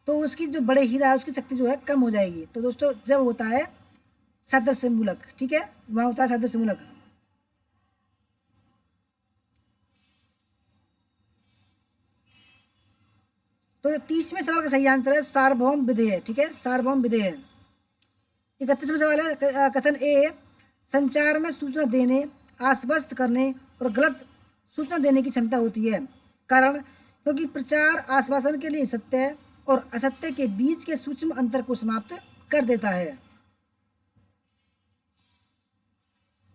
तो उसकी जो बड़े हीरा है उसकी शक्ति जो है कम हो जाएगी। तो दोस्तों जब होता है सादृश्य मूलक, ठीक है, वहाँ होता है सादृश्य मूलक। तो 30वें सवाल का सही आंसर है सार्वभौम विधेय, ठीक है, सार्वभौम विधेय। 31वां सवाल है कथन ए, संचार में सूचना देने, आश्वस्त करने और गलत सूचना देने की क्षमता होती है। कारण, क्योंकि प्रचार आश्वासन के लिए सत्य और असत्य के बीच के सूक्ष्म अंतर को समाप्त कर देता है।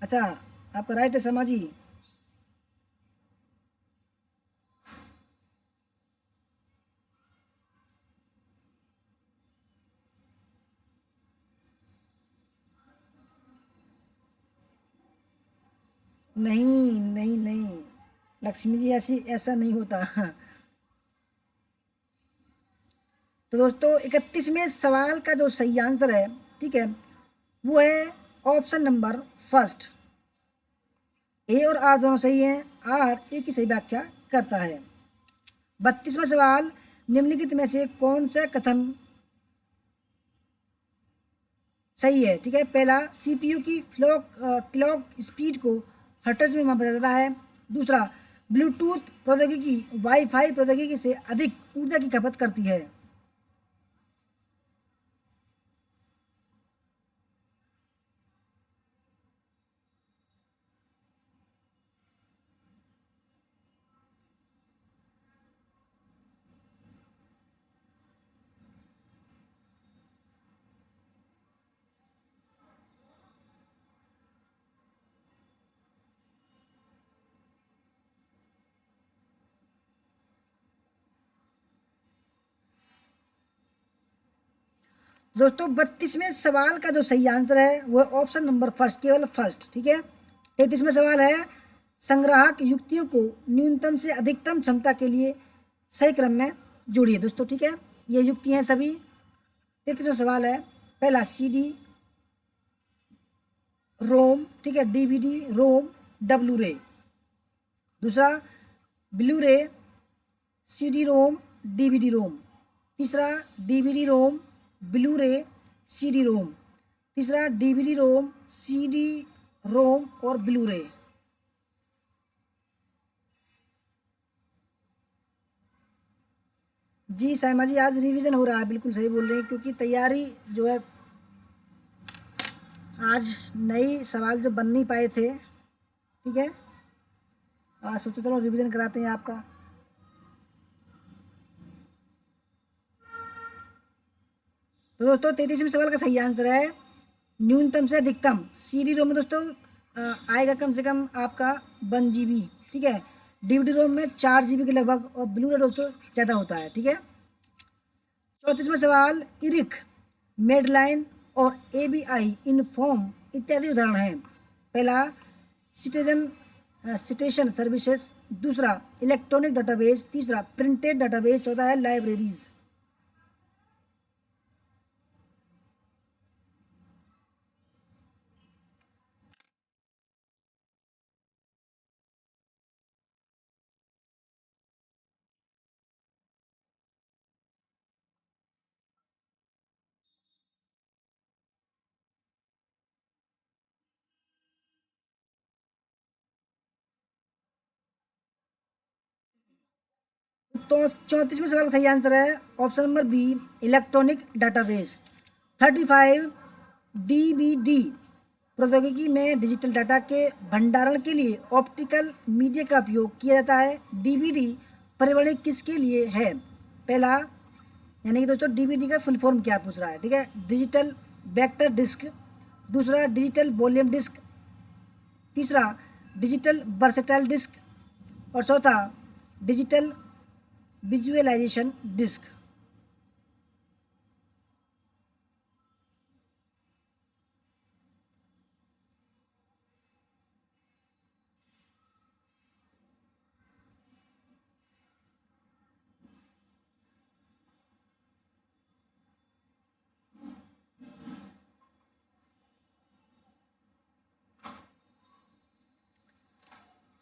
अच्छा, आपका राइट है शर्मा जी। नहीं नहीं नहीं, लक्ष्मी जी ऐसी ऐसा नहीं होता। तो दोस्तों 31वें सवाल का जो सही आंसर है, ठीक है, वो है ऑप्शन नंबर फर्स्ट। ए और आर दोनों सही हैं, आर ए की सही व्याख्या करता है। 32वां सवाल, निम्नलिखित में से कौन सा कथन सही है? ठीक है, पहला, सीपीयू की क्लॉक स्पीड को हर्ट्ज में मापा जाता है। दूसरा, ब्लूटूथ प्रौद्योगिकी वाईफाई प्रौद्योगिकी से अधिक ऊर्जा की खपत करती है। दोस्तों 32वें सवाल का जो सही आंसर है वो ऑप्शन नंबर फर्स्ट, केवल फर्स्ट। ठीक है, 33वां सवाल है, संग्राहक युक्तियों को न्यूनतम से अधिकतम क्षमता के लिए सही क्रम में जोड़िए। दोस्तों ठीक है, ये युक्तियां सभी। 33वां सवाल है, पहला सीडी रोम, ठीक है, डीवीडी रोम, डब्लू रे। दूसरा, ब्लू रे, सीडी रोम, डीवीडी रोम। तीसरा, डीवीडी रोम, ब्लू रे, सीडी रोम। तीसरा, डीवीडी रोम, सीडी रोम और ब्लू रे। जी साइमा जी, आज रिवीजन हो रहा है, बिल्कुल सही बोल रहे हैं, क्योंकि तैयारी जो है आज नई सवाल जो बन नहीं पाए थे, ठीक है, आज सोचो चलो रिवीजन कराते हैं आपका। तो दोस्तों 33वें सवाल का सही आंसर है न्यूनतम से अधिकतम। सीडी रोम में दोस्तों आएगा कम से कम आपका 1 GB, ठीक है। डीवीडी रोम में 4 GB के लगभग, और ब्लू रे दोस्तों ज़्यादा होता है, ठीक है। 34वां सवाल, इरिक, मेडलाइन और एबीआई इनफॉर्म इत्यादि उदाहरण हैं। पहला, सिटीजन सिटेशन सर्विसेज। दूसरा, इलेक्ट्रॉनिक डाटाबेस। तीसरा, प्रिंटेड डाटाबेस। चौथा है लाइब्रेरीज। तो 34वें सवाल का सही आंसर है option number B, electronic database. 35, DBD प्रौद्योगिकी में डिजिटल डाटा के भंडारण के लिए ऑप्टिकल मीडिया का उपयोग किया जाता है। डीवीडी परिवर्णी किसके लिए है? पहला, यानी कि दोस्तों डीवीडी का फुल फॉर्म क्या पूछ रहा है, ठीक है, डिजिटल वेक्टर डिस्क। दूसरा, डिजिटल वॉल्यूम डिस्क। तीसरा, डिजिटल वर्सेटाइल डिस्क। और चौथा, डिजिटल विजुअलाइजेशन डिस्क।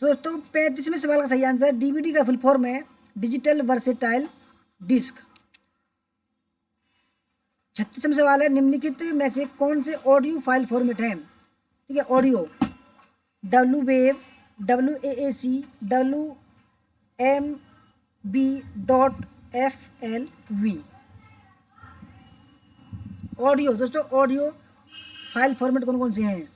तो दोस्तों 35वें सवाल का सही आंसर है डीवीडी का फुल फॉर्म है डिजिटल वर्सेटाइल डिस्क। 36वां सवाल है, निम्नलिखित में से कौन से ऑडियो फाइल फॉर्मेट हैं? ठीक है, audio, W wave, WAAC, WMB.FLV। Audio दोस्तों, ऑडियो फाइल फॉर्मेट कौन कौन से हैं?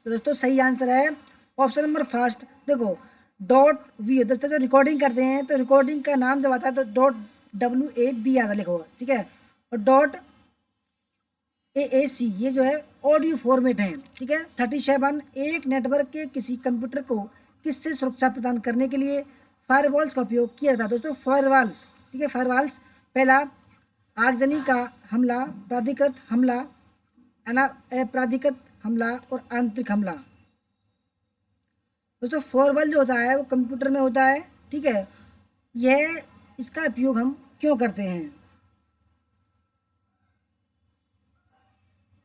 तो दोस्तों सही आंसर है ऑप्शन नंबर फर्स्ट। देखो, डॉट वी, दोस्तों जो रिकॉर्डिंग करते हैं तो रिकॉर्डिंग का नाम जब आता है तो डॉट WAV आता है, लिखो, ठीक है। और डॉट AAC ये जो है ऑडियो फॉर्मेट है, ठीक है। 37 एक नेटवर्क के किसी कंप्यूटर को किससे सुरक्षा प्रदान करने के लिए फायरवॉल्स का उपयोग किया जाता है। दोस्तों फायरवॉल्स, ठीक है, फायरवॉल्स। पहला आगजनी का हमला, प्राधिकृत हमला, अप्राधिकृत हमला और आंतरिक हमला। दोस्तों फायरवॉल जो होता है वो कंप्यूटर में होता है, ठीक है। यह इसका उपयोग हम क्यों करते हैं।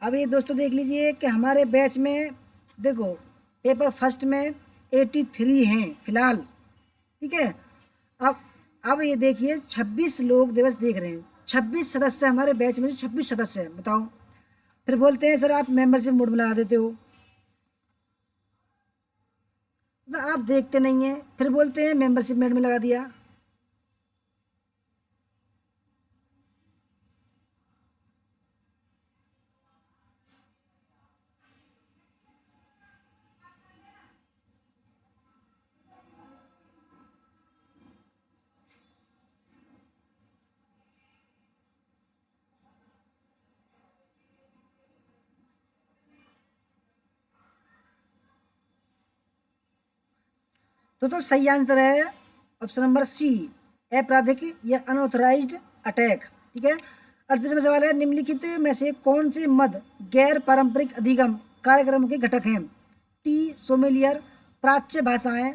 अब ये दोस्तों देख लीजिए कि हमारे बैच में देखो पेपर फर्स्ट में 83 हैं फिलहाल, ठीक है। अब अब ये देखिए 26 लोग दिवस देख रहे हैं, 26 सदस्य हमारे बैच में, 26 सदस्य हैं, बताओ। फिर बोलते हैं सर आप मेंबरशिप मोड में लगा देते हो, तो आप देखते नहीं हैं, फिर बोलते हैं मेंबरशिप मोड में लगा दिया। तो सही आंसर है ऑप्शन नंबर सी, आपराधिक या अनऑथराइज्ड अटैक, ठीक है। 38वां सवाल है निम्नलिखित में से कौन से मद गैर पारंपरिक अधिगम कार्यक्रम के घटक हैं। टी सोमेलियर, प्राच्य भाषाएं,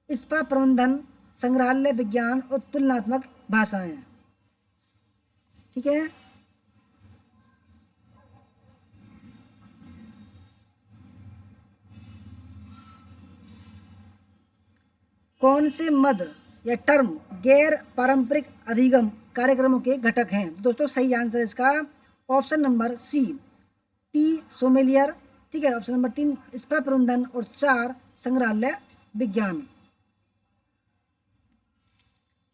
स्पा प्रबंधन, संग्रहालय विज्ञान और तुलनात्मक भाषाएं, ठीक है। कौन से मद या टर्म गैर पारंपरिक अधिगम कार्यक्रमों के घटक हैं। दोस्तों सही आंसर इसका option number C, tea sommelier, ठीक है। ऑप्शन नंबर 3 स्पा प्रबंधन और 4 संग्रहालय विज्ञान।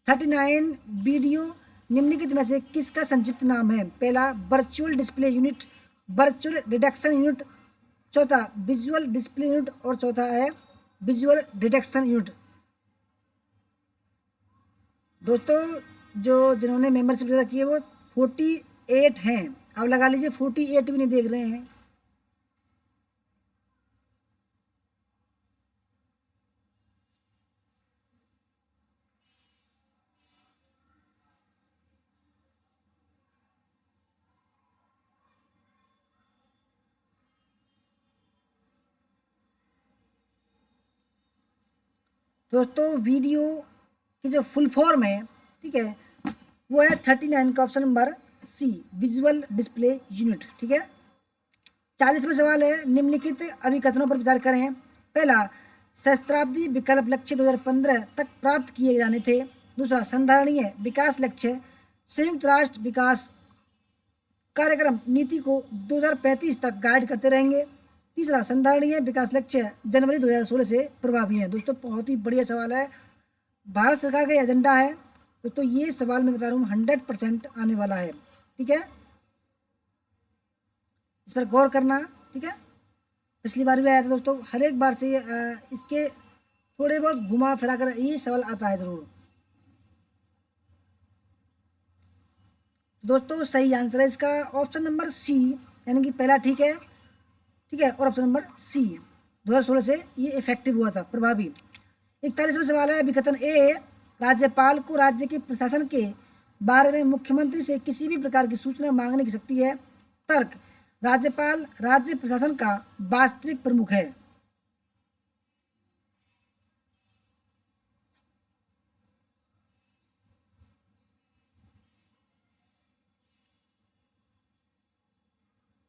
39 वीडियो निम्नलिखित में से किसका संक्षिप्त नाम है। पहला virtual display unit, virtual detection unit, चौथा विजुअल डिस्प्ले यूनिट और चौथा है विजुअल डिटेक्शन यूनिट। दोस्तों जो जिन्होंने मेंबरशिप ले रखी है वो 48 हैं, अब लगा लीजिए 48 भी नहीं देख रहे हैं। दोस्तों वीडियो की जो फुल फॉर्म है, ठीक है, वो है 39 का option number C, visual display unit, ठीक है। 40वां सवाल है निम्नलिखित अभिकथनों पर विचार करें। पहला सहस्त्राब्दी विकल्प लक्ष्य 2015 तक प्राप्त किए जाने थे। दूसरा संधारणीय विकास लक्ष्य संयुक्त राष्ट्र विकास कार्यक्रम नीति को 2035 तक गाइड करते रहेंगे। तीसरा संधारणीय विकास लक्ष्य जनवरी 2016 से प्रभावी है। दोस्तों बहुत ही बढ़िया सवाल है, भारत सरकार का एजेंडा है। दोस्तों ये सवाल मैं बता रहा हूँ 100% आने वाला है, ठीक है, इस पर गौर करना, ठीक है। पिछली बार भी आया था दोस्तों, हर एक बार से इसके थोड़े बहुत घुमा फिरा कर ये सवाल आता है ज़रूर। दोस्तों सही आंसर है इसका ऑप्शन नंबर सी, यानी कि पहला ठीक है, ठीक है, और ऑप्शन नंबर सी 2016 से ये इफेक्टिव हुआ था, प्रभावी। 41वां सवाल है अभिकथन ए, राज्यपाल को राज्य के प्रशासन के बारे में मुख्यमंत्री से किसी भी प्रकार की सूचना मांगने की शक्ति है। तर्क, राज्यपाल राज्य प्रशासन का वास्तविक प्रमुख है।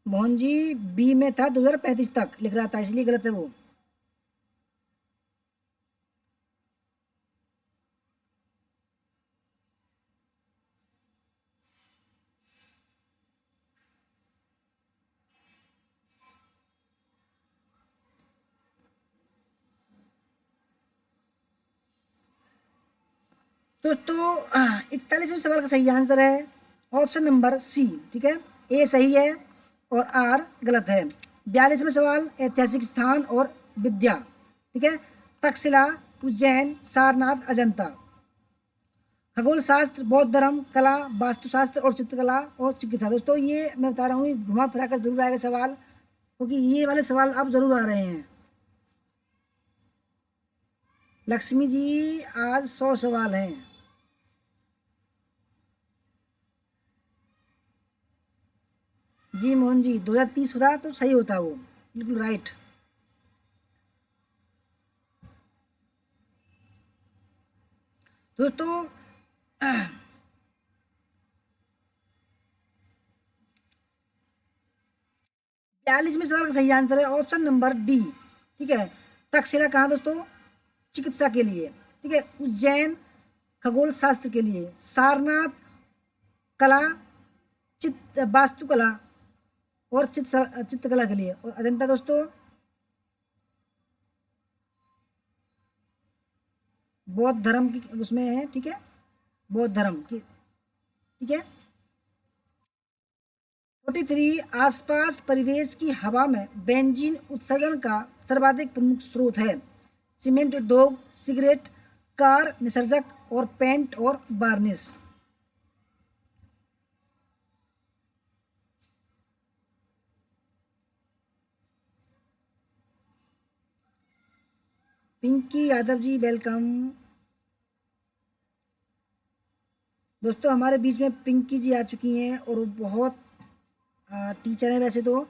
मोहन जी बी में था 2035 तक लिख रहा था, इसलिए गलत है वो। दोस्तों 41वें सवाल का सही आंसर है ऑप्शन नंबर सी, ठीक है, ए सही है और आर गलत है। 42वां सवाल ऐतिहासिक स्थान और विद्या, ठीक है, तक्षशिला, उज्जैन, सारनाथ, अजंता। खगोल शास्त्र, बौद्ध धर्म, कला, वास्तुशास्त्र और चित्रकला और चिकित्सा। दोस्तों ये मैं बता रहा हूँ, घुमा फिरा कर जरूर आएगा सवाल, क्योंकि ये वाले सवाल अब जरूर आ रहे हैं। लक्ष्मी जी आज 100 सवाल हैं। जी मोहन जी, 2030 होता तो सही होता वो, बिल्कुल राइट। दोस्तों 42वें सवाल का सही आंसर है ऑप्शन नंबर डी। ठीक है, तक्षशिला कहाँ दोस्तों? चिकित्सा के लिए। ठीक है, उज्जैन खगोल शास्त्र के लिए, सारनाथ कला चित्त वास्तुकला और चित्रकला के लिए, और अजंता दोस्तों बौद्ध धर्म की उसमें है। ठीक है, बौद्ध धर्म की। ठीक है, 43 आसपास परिवेश की हवा में बेंजीन उत्सर्जन का सर्वाधिक प्रमुख स्रोत है। सीमेंट उद्योग, सिगरेट, कार निसर्जक और पेंट और वार्निश। पिंकी यादव जी वेलकम। दोस्तों हमारे बीच में पिंकी जी आ चुकी हैं और वो बहुत टीचर हैं वैसे तो,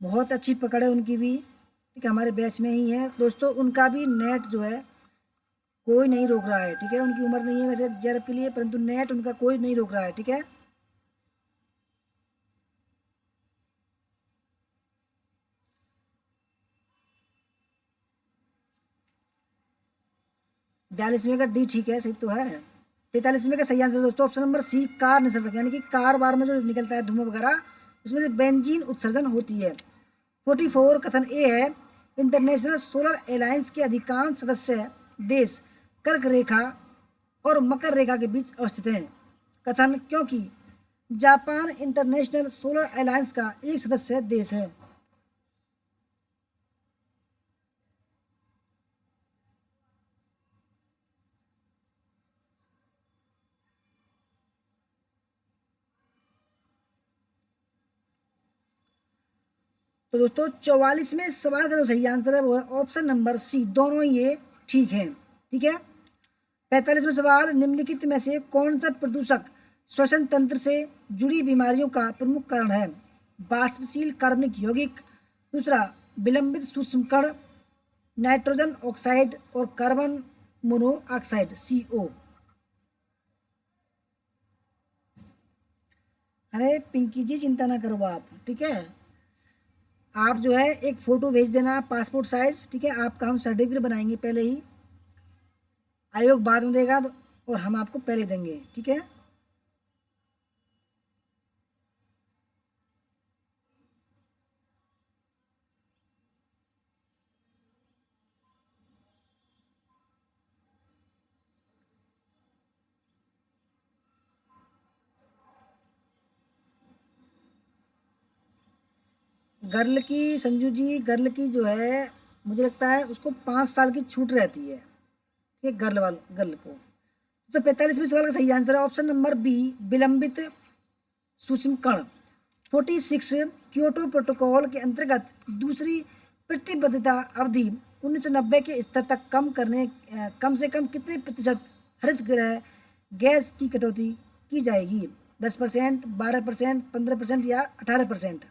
बहुत अच्छी पकड़ है उनकी भी। ठीक है, हमारे बैच में ही है दोस्तों। उनका भी नेट जो है कोई नहीं रोक रहा है। ठीक है, उनकी उम्र नहीं है वैसे जेआरएफ के लिए, परंतु नेट उनका कोई नहीं रोक रहा है। ठीक है, बयालीसवें का डी ठीक है, सही तो है। 43वें का सही आंसर दोस्तों ऑप्शन नंबर सी, कार निसर्जक, यानी कि कार बार में जो निकलता है धुआं वगैरह, उसमें से बेंजीन उत्सर्जन होती है। 44 कथन ए है, इंटरनेशनल सोलर अलायंस के अधिकांश सदस्य देश कर्क रेखा और मकर रेखा के बीच अवस्थित हैं। कथन क्योंकि जापान इंटरनेशनल सोलर अलायंस का एक सदस्य देश है। तो दोस्तों 44वें सवाल का जो सही आंसर है वो है ऑप्शन नंबर सी, दोनों ये ठीक है। ठीक है, 45वें सवाल, निम्नलिखित में से कौन सा प्रदूषक श्वसन तंत्र से जुड़ी बीमारियों का प्रमुख कारण है? बाष्पशील कार्बनिक यौगिक, दूसरा विलंबित सूक्ष्म कण, नाइट्रोजन ऑक्साइड और कार्बन मोनोऑक्साइड CO। अरे पिंकी जी चिंता ना करो आप। ठीक है, आप जो है एक फ़ोटो भेज देना पासपोर्ट साइज। ठीक है, आपका हम सर्टिफिकेट बनाएंगे पहले ही, आयोग बाद में देगा और हम आपको पहले देंगे। ठीक है, गर्ल की, संजू जी गर्ल की जो है मुझे लगता है उसको 5 साल की छूट रहती है। ठीक है, गर्ल को। तो 45वें सवाल का सही आंसर है ऑप्शन नंबर बी, विलंबित सूक्ष्म कण। 46 क्योटो प्रोटोकॉल के अंतर्गत दूसरी प्रतिबद्धता अवधि 1990 के स्तर तक कम से कम कितने प्रतिशत हरित गृह गैस की कटौती की जाएगी? 10%, 12%, 15% या 18%?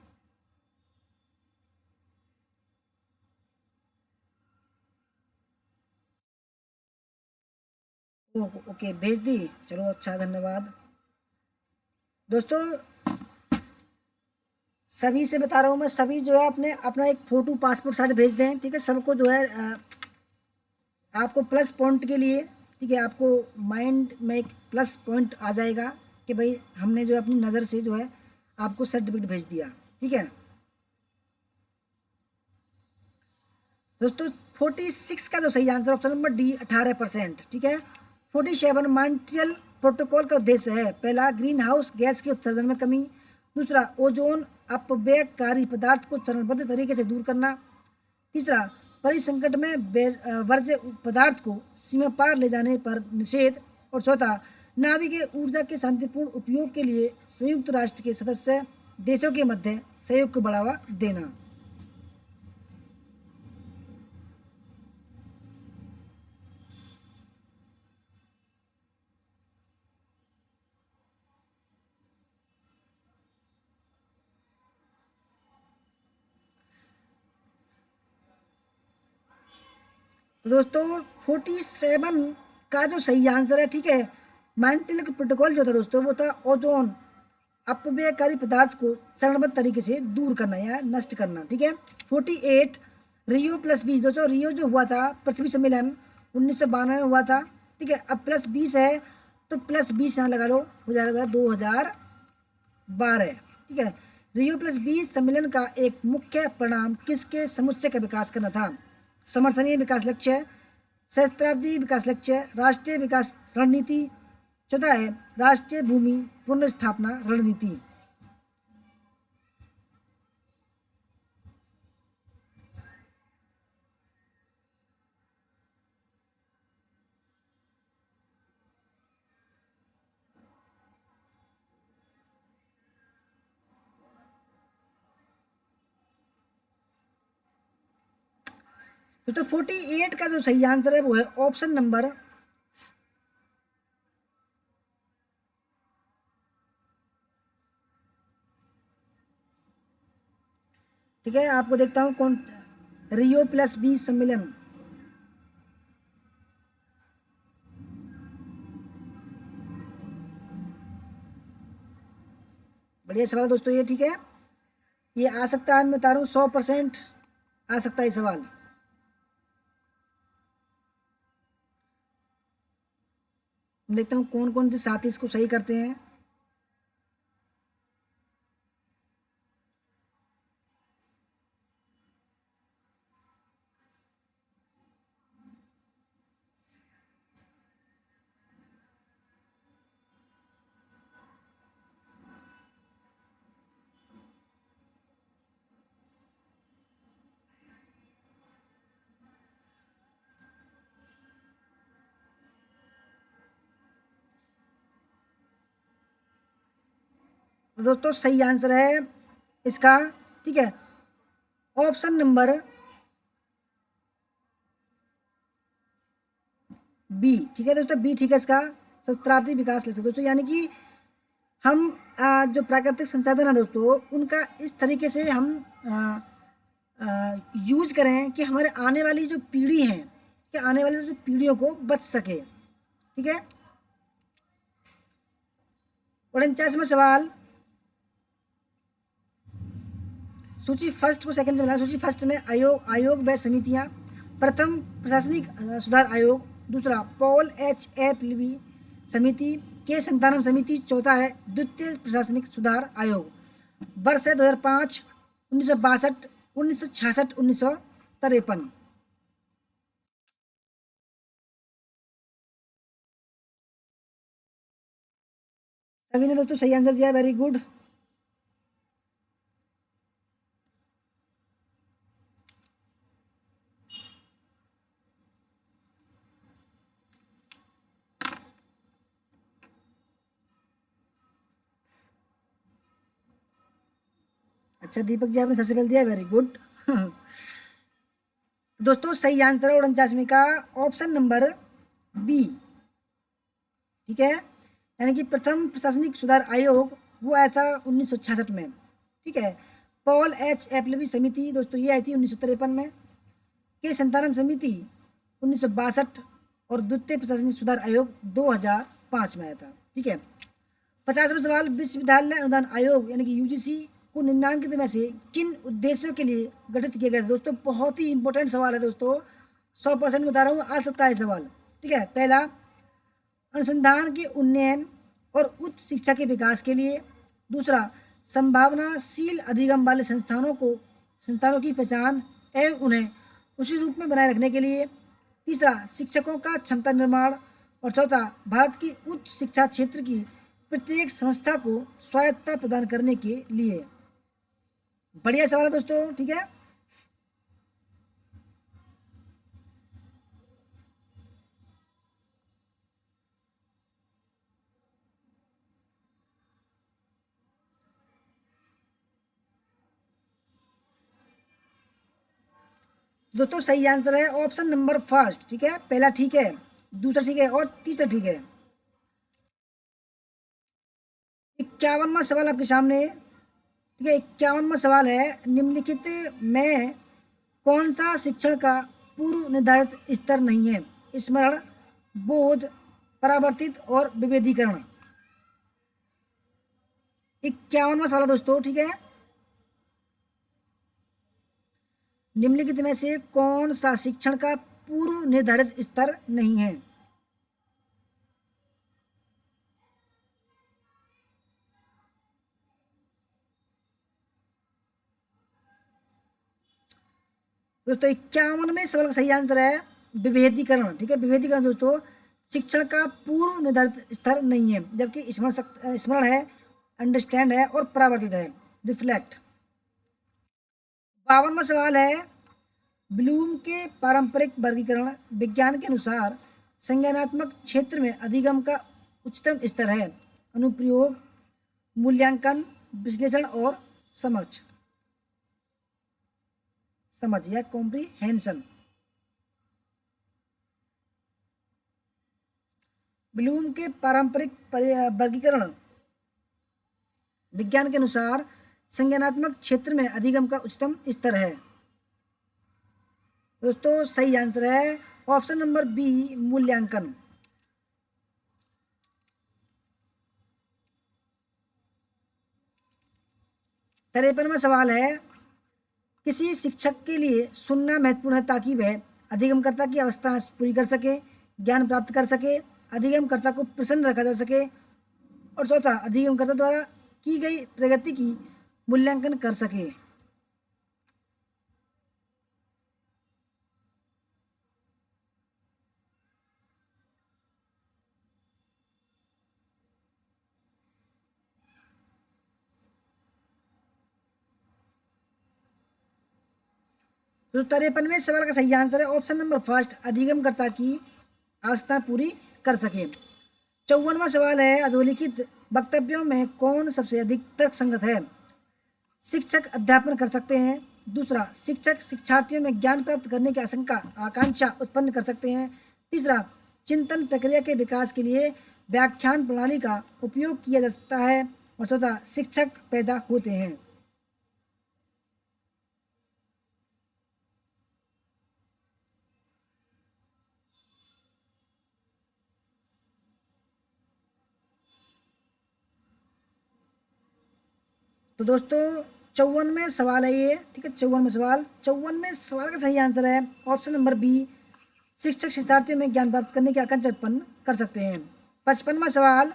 ओके भेज दी, चलो अच्छा धन्यवाद। दोस्तों सभी से बता रहा हूँ मैं, सभी जो है अपने अपना एक फ़ोटो पासपोर्ट साइज भेज दें। ठीक है, सबको जो है आपको प्लस पॉइंट के लिए, ठीक है, आपको माइंड में एक प्लस पॉइंट आ जाएगा कि भाई हमने जो अपनी नज़र से जो है आपको सर्टिफिकेट भेज दिया। ठीक है दोस्तों, 46 का जो सही आंसर ऑप्शन नंबर डी, 18%। ठीक है, 47 मॉन्ट्रियल प्रोटोकॉल का उद्देश्य है, पहला ग्रीन हाउस गैस के उत्सर्जन में कमी, दूसरा ओजोन अपव्ययकारी पदार्थ को चरणबद्ध तरीके से दूर करना, तीसरा परिसंकट में वर्ज्य पदार्थ को सीमा पार ले जाने पर निषेध, और चौथा नाभिकीय ऊर्जा के शांतिपूर्ण उपयोग के लिए संयुक्त राष्ट्र के सदस्य देशों के मध्य सहयोग को बढ़ावा देना। तो दोस्तों 47 का जो सही आंसर है, ठीक है, मॉन्ट्रियल प्रोटोकॉल जो था दोस्तों वो था ओजोन अपव्ययकारी पदार्थ को चरणबद्ध तरीके से दूर करना या नष्ट करना, ठीक है। 48 रियो प्लस 20 दोस्तों, रियो जो हुआ था पृथ्वी सम्मेलन 1992 में हुआ था, ठीक है। अब प्लस 20 है तो प्लस 20 यहाँ लगा लो, हो जाएगा 2012, ठीक है। रियो प्लस 20 सम्मेलन का एक मुख्य परिणाम किसके समुच्चय का विकास करना था? समर्थनीय विकास लक्ष्य, सहस्त्राब्दी विकास लक्ष्य, राष्ट्रीय विकास रणनीति, चौथा है राष्ट्रीय भूमि पुनर्स्थापना रणनीति। तो 48 का जो सही आंसर है वो है ऑप्शन नंबर, ठीक है। आपको देखता हूँ कौन, रियो प्लस 20 सम्मेलन, बढ़िया सवाल दोस्तों ये, ठीक है। ये आ सकता है, मैं बता रहा हूँ 100% आ सकता है ये सवाल। देखता हूँ कौन कौन से साथी इसको सही करते हैं। दोस्तों सही आंसर है इसका, ठीक है, ऑप्शन नंबर बी, ठीक है दोस्तों, बी ठीक है इसका, सहस्त्राब्दी विकास लक्ष्य दोस्तों। यानी कि हम जो प्राकृतिक संसाधन है दोस्तों उनका इस तरीके से हम यूज करें कि हमारे आने वाली जो पीढ़ी है, कि आने वाली जो पीढ़ियों को बच सके, ठीक है। 49वां सवाल, सूची फर्स्ट को सेकंड से मिला। सूची फर्स्ट में आयोग व समितियां, प्रथम प्रशासनिक सुधार आयोग, दूसरा पॉल एच एपलीबी समिति, के संतानम समिति, चौथा है द्वितीय प्रशासनिक सुधार आयोग। वर्ष है 2005, 1962, 1966, 1953। सभी ने दोस्तों सही आंसर दिया, वेरी गुड। अच्छा दीपक जी आपने सबसे पहले दिया, वेरी गुड। दोस्तों सही आंसर है 49वीं का ऑप्शन नंबर बी, ठीक है। यानी कि प्रथम प्रशासनिक सुधार आयोग वो आया था 1966 में, ठीक है। पॉल एच एपलबी समिति दोस्तों ये आई थी 1953 में, के संतानम समिति 1962 और द्वितीय प्रशासनिक सुधार आयोग 2005 में आया था, ठीक है। 50वां सवाल, विश्वविद्यालय अनुदान आयोग यानी कि यूजीसी को निम्नलिखित में से किन उद्देश्यों के लिए गठित किया गया? दोस्तों बहुत ही इंपॉर्टेंट सवाल है दोस्तों, 100% बता रहा हूँ, आ सकता है सवाल, ठीक है। पहला, अनुसंधान के उन्नयन और उच्च शिक्षा के विकास के लिए। दूसरा, संभावनाशील अधिगम वाले संस्थानों की पहचान एवं उन्हें उसी रूप में बनाए रखने के लिए। तीसरा, शिक्षकों का क्षमता निर्माण। और चौथा, भारत की उच्च शिक्षा क्षेत्र की प्रत्येक संस्था को स्वायत्तता प्रदान करने के लिए। बढ़िया सवाल है दोस्तों, ठीक है। दोस्तों सही आंसर है ऑप्शन नंबर फर्स्ट, ठीक है, पहला ठीक है, दूसरा ठीक है और तीसरा ठीक है। 51वां सवाल आपके सामने, ठीक है। 51वां सवाल है, निम्नलिखित में कौन सा शिक्षण का पूर्व निर्धारित स्तर नहीं है? स्मरण, बोध, परावर्तित और विभेदीकरण। 51वां सवाल है दोस्तों, ठीक है। निम्नलिखित में से कौन सा शिक्षण का पूर्व निर्धारित स्तर नहीं है? दोस्तों 51वें सवाल का सही आंसर है विभेदीकरण, ठीक है। विभेदीकरण दोस्तों शिक्षण का पूर्व निर्धारित स्तर नहीं है, जबकि स्मरण है, अंडरस्टैंड है और परावर्तित है, रिफ्लेक्ट। 52वां सवाल है, ब्लूम के पारंपरिक वर्गीकरण विज्ञान के अनुसार संज्ञानात्मक क्षेत्र में अधिगम का उच्चतम स्तर है? अनुप्रयोग, मूल्यांकन, विश्लेषण और समझ समझ या कॉम्प्रीहेंशन। ब्लूम के पारंपरिक वर्गीकरण विज्ञान के अनुसार संज्ञानात्मक क्षेत्र में अधिगम का उच्चतम स्तर है। दोस्तों सही आंसर है ऑप्शन नंबर बी, मूल्यांकन। 53वां सवाल है, किसी शिक्षक के लिए सुनना महत्वपूर्ण है ताकि वह अधिगमकर्ता की अवस्था पूरी कर सके, ज्ञान प्राप्त कर सके, अधिगमकर्ता को प्रसन्न रखा जा सके, और चौथा अधिगमकर्ता द्वारा की गई प्रगति की मूल्यांकन कर सके। तो 53वें सवाल का सही आंसर है ऑप्शन नंबर फर्स्ट, अधिगमकर्ता की आवश्यकता पूरी कर सके। 54वां सवाल है, अधोलिखित वक्तव्यों में कौन सबसे अधिक तर्कसंगत है? शिक्षक अध्यापन कर सकते हैं, दूसरा शिक्षक शिक्षार्थियों में ज्ञान प्राप्त करने की आकांक्षा उत्पन्न कर सकते हैं, तीसरा चिंतन प्रक्रिया के विकास के लिए व्याख्यान प्रणाली का उपयोग किया जा सकता है, और चौथा शिक्षक पैदा होते हैं। तो दोस्तों 54वें सवाल है ये, ठीक है। 54वें सवाल का सही आंसर है ऑप्शन नंबर बी, शिक्षक शिक्षार्थियों में ज्ञान प्राप्त करने की आकांक्षा उत्पन्न कर सकते हैं। 55वां सवाल,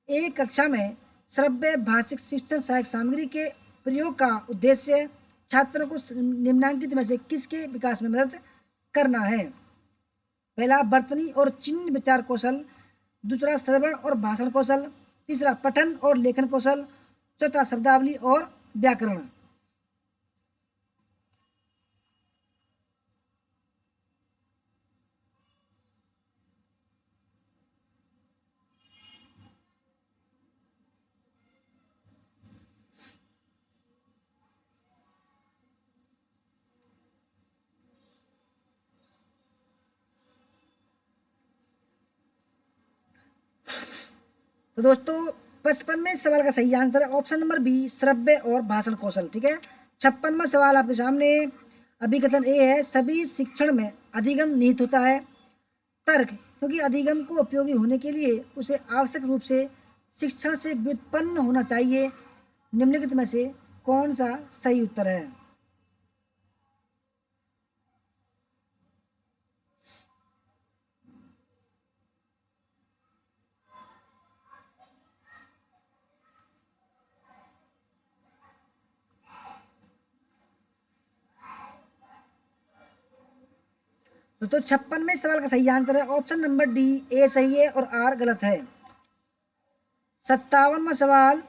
एक कक्षा में श्रव्य भाषिक शिक्षण सहायक सामग्री के प्रयोग का उद्देश्य छात्रों को निम्नांकित में से किसके विकास में मदद करना है? पहला वर्तनी और चिन्ह विचार कौशल, दूसरा श्रवण और भाषण कौशल, तीसरा पठन और लेखन कौशल, चौथा शब्दावली और व्याकरण। तो दोस्तों 55वें सवाल का सही आंसर है ऑप्शन नंबर बी, श्रव्य और भाषण कौशल, ठीक है। 56वां सवाल आपके सामने, अभिकथन ए है, सभी शिक्षण में अधिगम निहित होता है। तर्क, क्योंकि अधिगम को उपयोगी होने के लिए उसे आवश्यक रूप से शिक्षण से व्युत्पन्न होना चाहिए। निम्नलिखित में से कौन सा सही उत्तर है? तो 56वें सवाल का सही आंसर है ऑप्शन नंबर डी, ए सही है और आर गलत है। 57वां सवाल,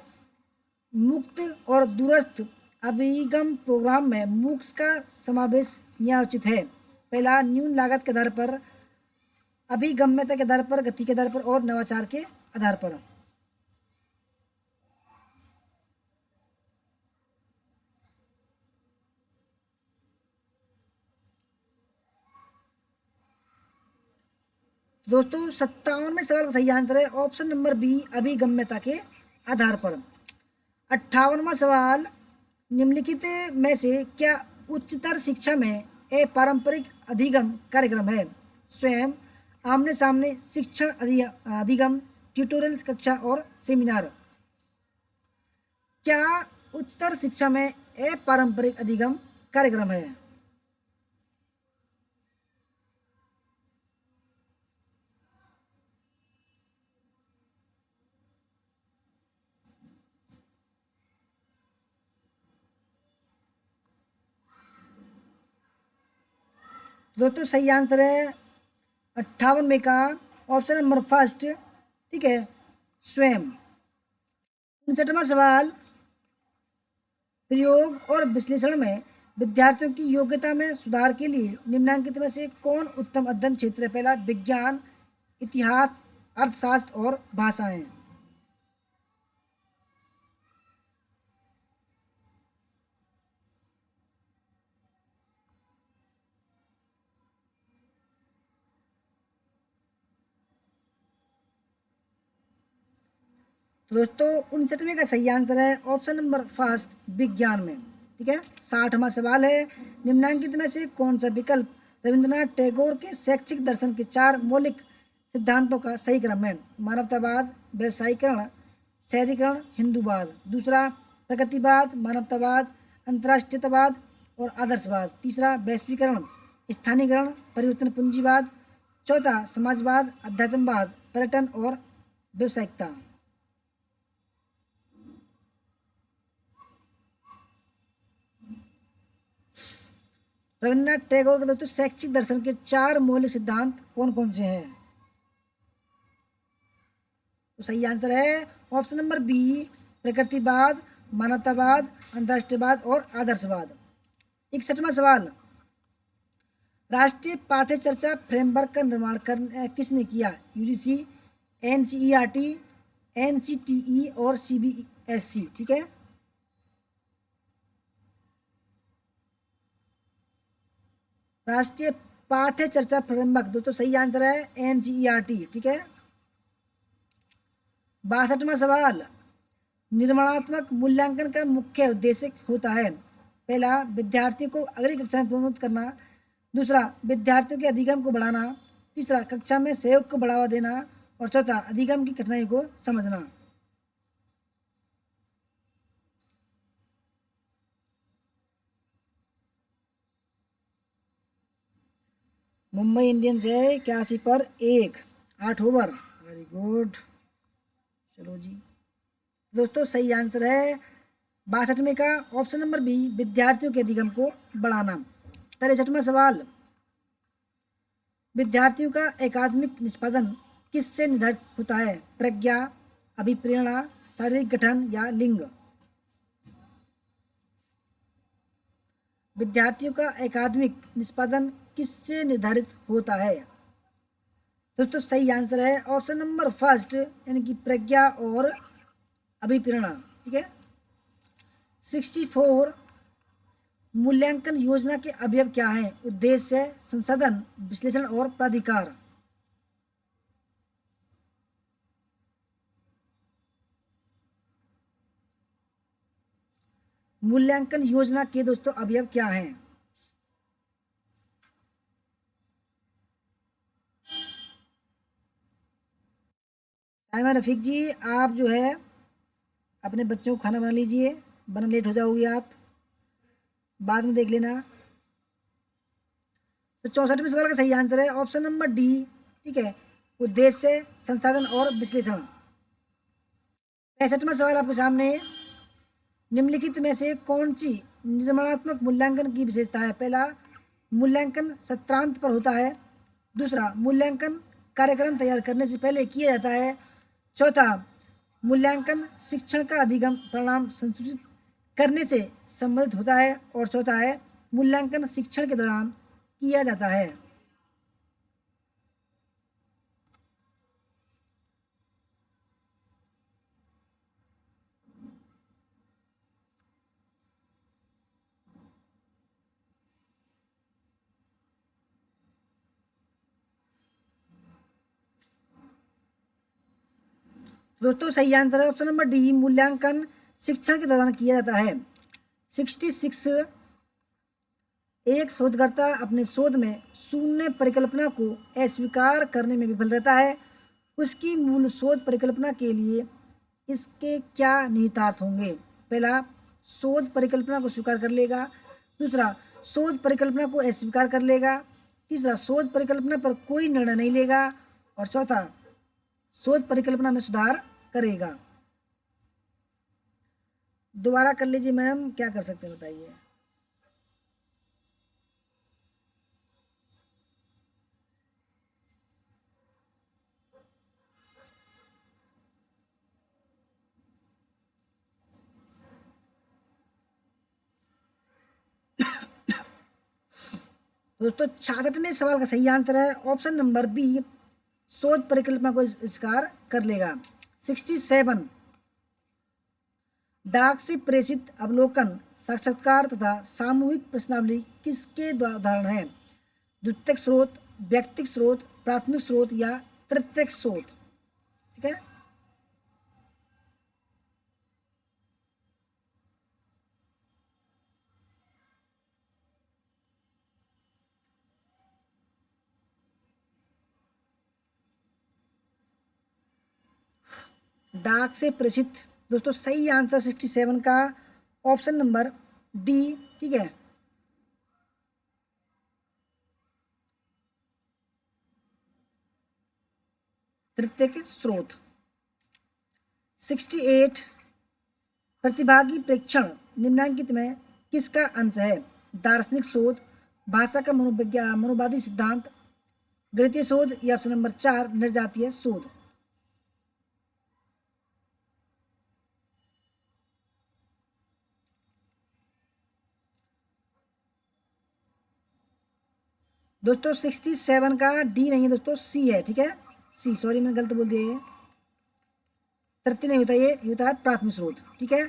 मुक्त और दूरस्थ अभिगम प्रोग्राम में मूक्स का समावेश यहाँ उचित है? पहला न्यून लागत के आधार पर, अभिगम्यता के आधार पर, गति के आधार पर और नवाचार के आधार पर। दोस्तों 57वें सवाल का सही आंसर है ऑप्शन नंबर बी, अभिगम्यता के आधार पर। 58वां सवाल, निम्नलिखित में से क्या उच्चतर शिक्षा में अपारंपरिक अधिगम कार्यक्रम है? स्वयं, आमने सामने शिक्षण अधिगम, ट्यूटोरियल कक्षा और सेमिनार। क्या उच्चतर शिक्षा में अपारंपरिक अधिगम कार्यक्रम है? दोस्तों सही आंसर है 58 में का ऑप्शन नंबर फर्स्ट, ठीक है, स्वयं। 59वां सवाल, प्रयोग और विश्लेषण में विद्यार्थियों की योग्यता में सुधार के लिए निम्नलिखित में से कौन उत्तम अध्ययन क्षेत्र है? पहला विज्ञान, इतिहास, अर्थशास्त्र और भाषाएं। तो दोस्तों 59वें का सही आंसर है ऑप्शन नंबर फर्स्ट, विज्ञान में। ठीक है। 60वां सवाल है, निम्नलिखित में से कौन सा विकल्प रविंद्रनाथ टैगोर के शैक्षिक दर्शन के 4 मौलिक सिद्धांतों का सही क्रम है? मानवतावाद, व्यवसायीकरण, शहरीकरण, हिंदूवाद। दूसरा प्रगतिवाद, मानवतावाद, अंतर्राष्ट्रीयतावाद और आदर्शवाद। तीसरा वैश्वीकरण, स्थानीयकरण, परिवर्तन पूंजीवाद। चौथा समाजवाद, अध्यात्मवाद, पर्यटन और व्यवसायिकता। रविन्द्रनाथ टैगोर के दोस्तों शैक्षिक दर्शन के 4 मौलिक सिद्धांत कौन कौन से हैं? तो सही आंसर है ऑप्शन नंबर बी, प्रकृतिवाद, मानवतावाद, अंतर्राष्ट्रीयवाद और आदर्शवाद। 61वां सवाल, राष्ट्रीय पाठ्य चर्चा फ्रेमवर्क का निर्माण किसने किया? यूजीसी, एनसीईआरटी, एनसीटीई और सीबीएसई। ठीक है। राष्ट्रीय पाठ्य चर्चा फ्रेमवर्क, दोस्तों सही आंसर है एनसीईआरटी। ठीक है। 62वां सवाल, निर्माणात्मक मूल्यांकन का मुख्य उद्देश्य होता है? पहला विद्यार्थियों को अगली कक्षा में प्रोन्नत करना। दूसरा विद्यार्थियों के अधिगम को बढ़ाना। तीसरा कक्षा में सहयोग को बढ़ावा देना और चौथा अधिगम की कठिनाई को समझना। मुंबई इंडियंस है 81 पर 1, 8 ओवर। Very good. चलो जी, दोस्तों सही आंसर है 62 में का ऑप्शन नंबर बी, विद्यार्थियों के अधिगम को बढ़ाना। 63वां सवाल, विद्यार्थियों का एकाडमिक निष्पादन किससे निर्धारित होता है? प्रज्ञा, अभिप्रेरणा, शारीरिक गठन या लिंग। विद्यार्थियों का एकाडमिक निष्पादन किससे निर्धारित होता है? दोस्तों सही आंसर है ऑप्शन नंबर फर्स्ट, यानी कि प्रज्ञा और अभिप्रेरणा। ठीक है। 64, मूल्यांकन योजना के अवयव क्या हैं? उद्देश्य, संसाधन, विश्लेषण और प्राधिकार। मूल्यांकन योजना के दोस्तों अवयव क्या हैं? साइमन रफीक जी, आप जो है अपने बच्चों को खाना बना लीजिए, वरना लेट हो जाओगे आप, बाद में देख लेना। तो 64वें सवाल का सही आंसर है ऑप्शन नंबर डी। ठीक है, उद्देश्य, संसाधन और विश्लेषण। 65वां सवाल आपके सामने है, निम्नलिखित में से कौन सी निर्माणात्मक मूल्यांकन की विशेषता है? पहला मूल्यांकन सत्रांत पर होता है। दूसरा मूल्यांकन कार्यक्रम तैयार करने से पहले किया जाता है। चौथा मूल्यांकन शिक्षण का अधिगम परिणाम संसूचित करने से संबंधित होता है। और चौथा है मूल्यांकन शिक्षण के दौरान किया जाता है। दोस्तों सही आंसर है ऑप्शन नंबर डी, मूल्यांकन शिक्षण के दौरान किया जाता है। 66, एक शोधकर्ता अपने शोध में शून्य परिकल्पना को अस्वीकार करने में विफल रहता है, उसकी मूल शोध परिकल्पना के लिए इसके क्या निहितार्थ होंगे? पहला, शोध परिकल्पना को स्वीकार कर लेगा। दूसरा, शोध परिकल्पना को अस्वीकार कर लेगा। तीसरा, शोध परिकल्पना पर कोई निर्णय नहीं लेगा। और चौथा, शोध परिकल्पना में सुधार करेगा। दोबारा कर लीजिए मैडम, क्या कर सकते हैं बताइए। दोस्तों 66वें सवाल का सही आंसर है ऑप्शन नंबर बी, शोध परिकल्पना को स्वीकार कर लेगा। 67, डाक से प्रेषित अवलोकन, साक्षात्कार तथा सामूहिक प्रश्नावली किसके उदाहरण है? द्वितीयक स्रोत, व्यक्तिगत स्रोत, प्राथमिक स्रोत या तृतीयक स्रोत? ठीक है, डाक से प्रेषित। दोस्तों सही आंसर 67 का ऑप्शन नंबर डी। ठीक है, तृतीयक स्रोत। 68, प्रतिभागी प्रेक्षण निम्नलिखित में किसका अंश है? दार्शनिक शोध, भाषा का मनोवादी सिद्धांत, गणितीय शोध या ऑप्शन नंबर 4, निर्जातीय शोध? दोस्तों 67 का डी नहीं है दोस्तों, सी है। ठीक है, सी, सॉरी मैंने गलत बोल दिया, ये तृतीय नहीं होता, ये होता है प्राथमिक स्रोत। ठीक है,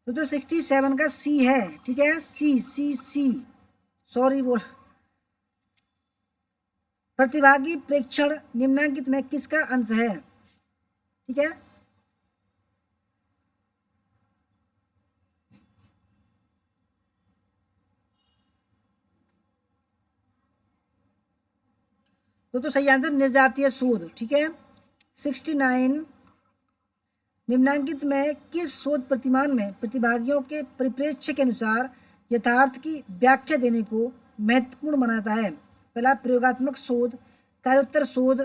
दोस्तों 67 का सी है। ठीक है, सी सी सी, सॉरी बोल। प्रतिभागी प्रेक्षण निम्नलिखित में किसका अंश है? ठीक है, तो सही आंसर निर्जातीय शोध। ठीक है, 69, निम्नलिखित में किस शोध प्रतिमान में प्रतिभागियों के परिप्रेक्ष्य के अनुसार यथार्थ की व्याख्या देने को महत्वपूर्ण बनाता है? पहला, प्रयोगात्मक शोध, कार्योत्तर शोध,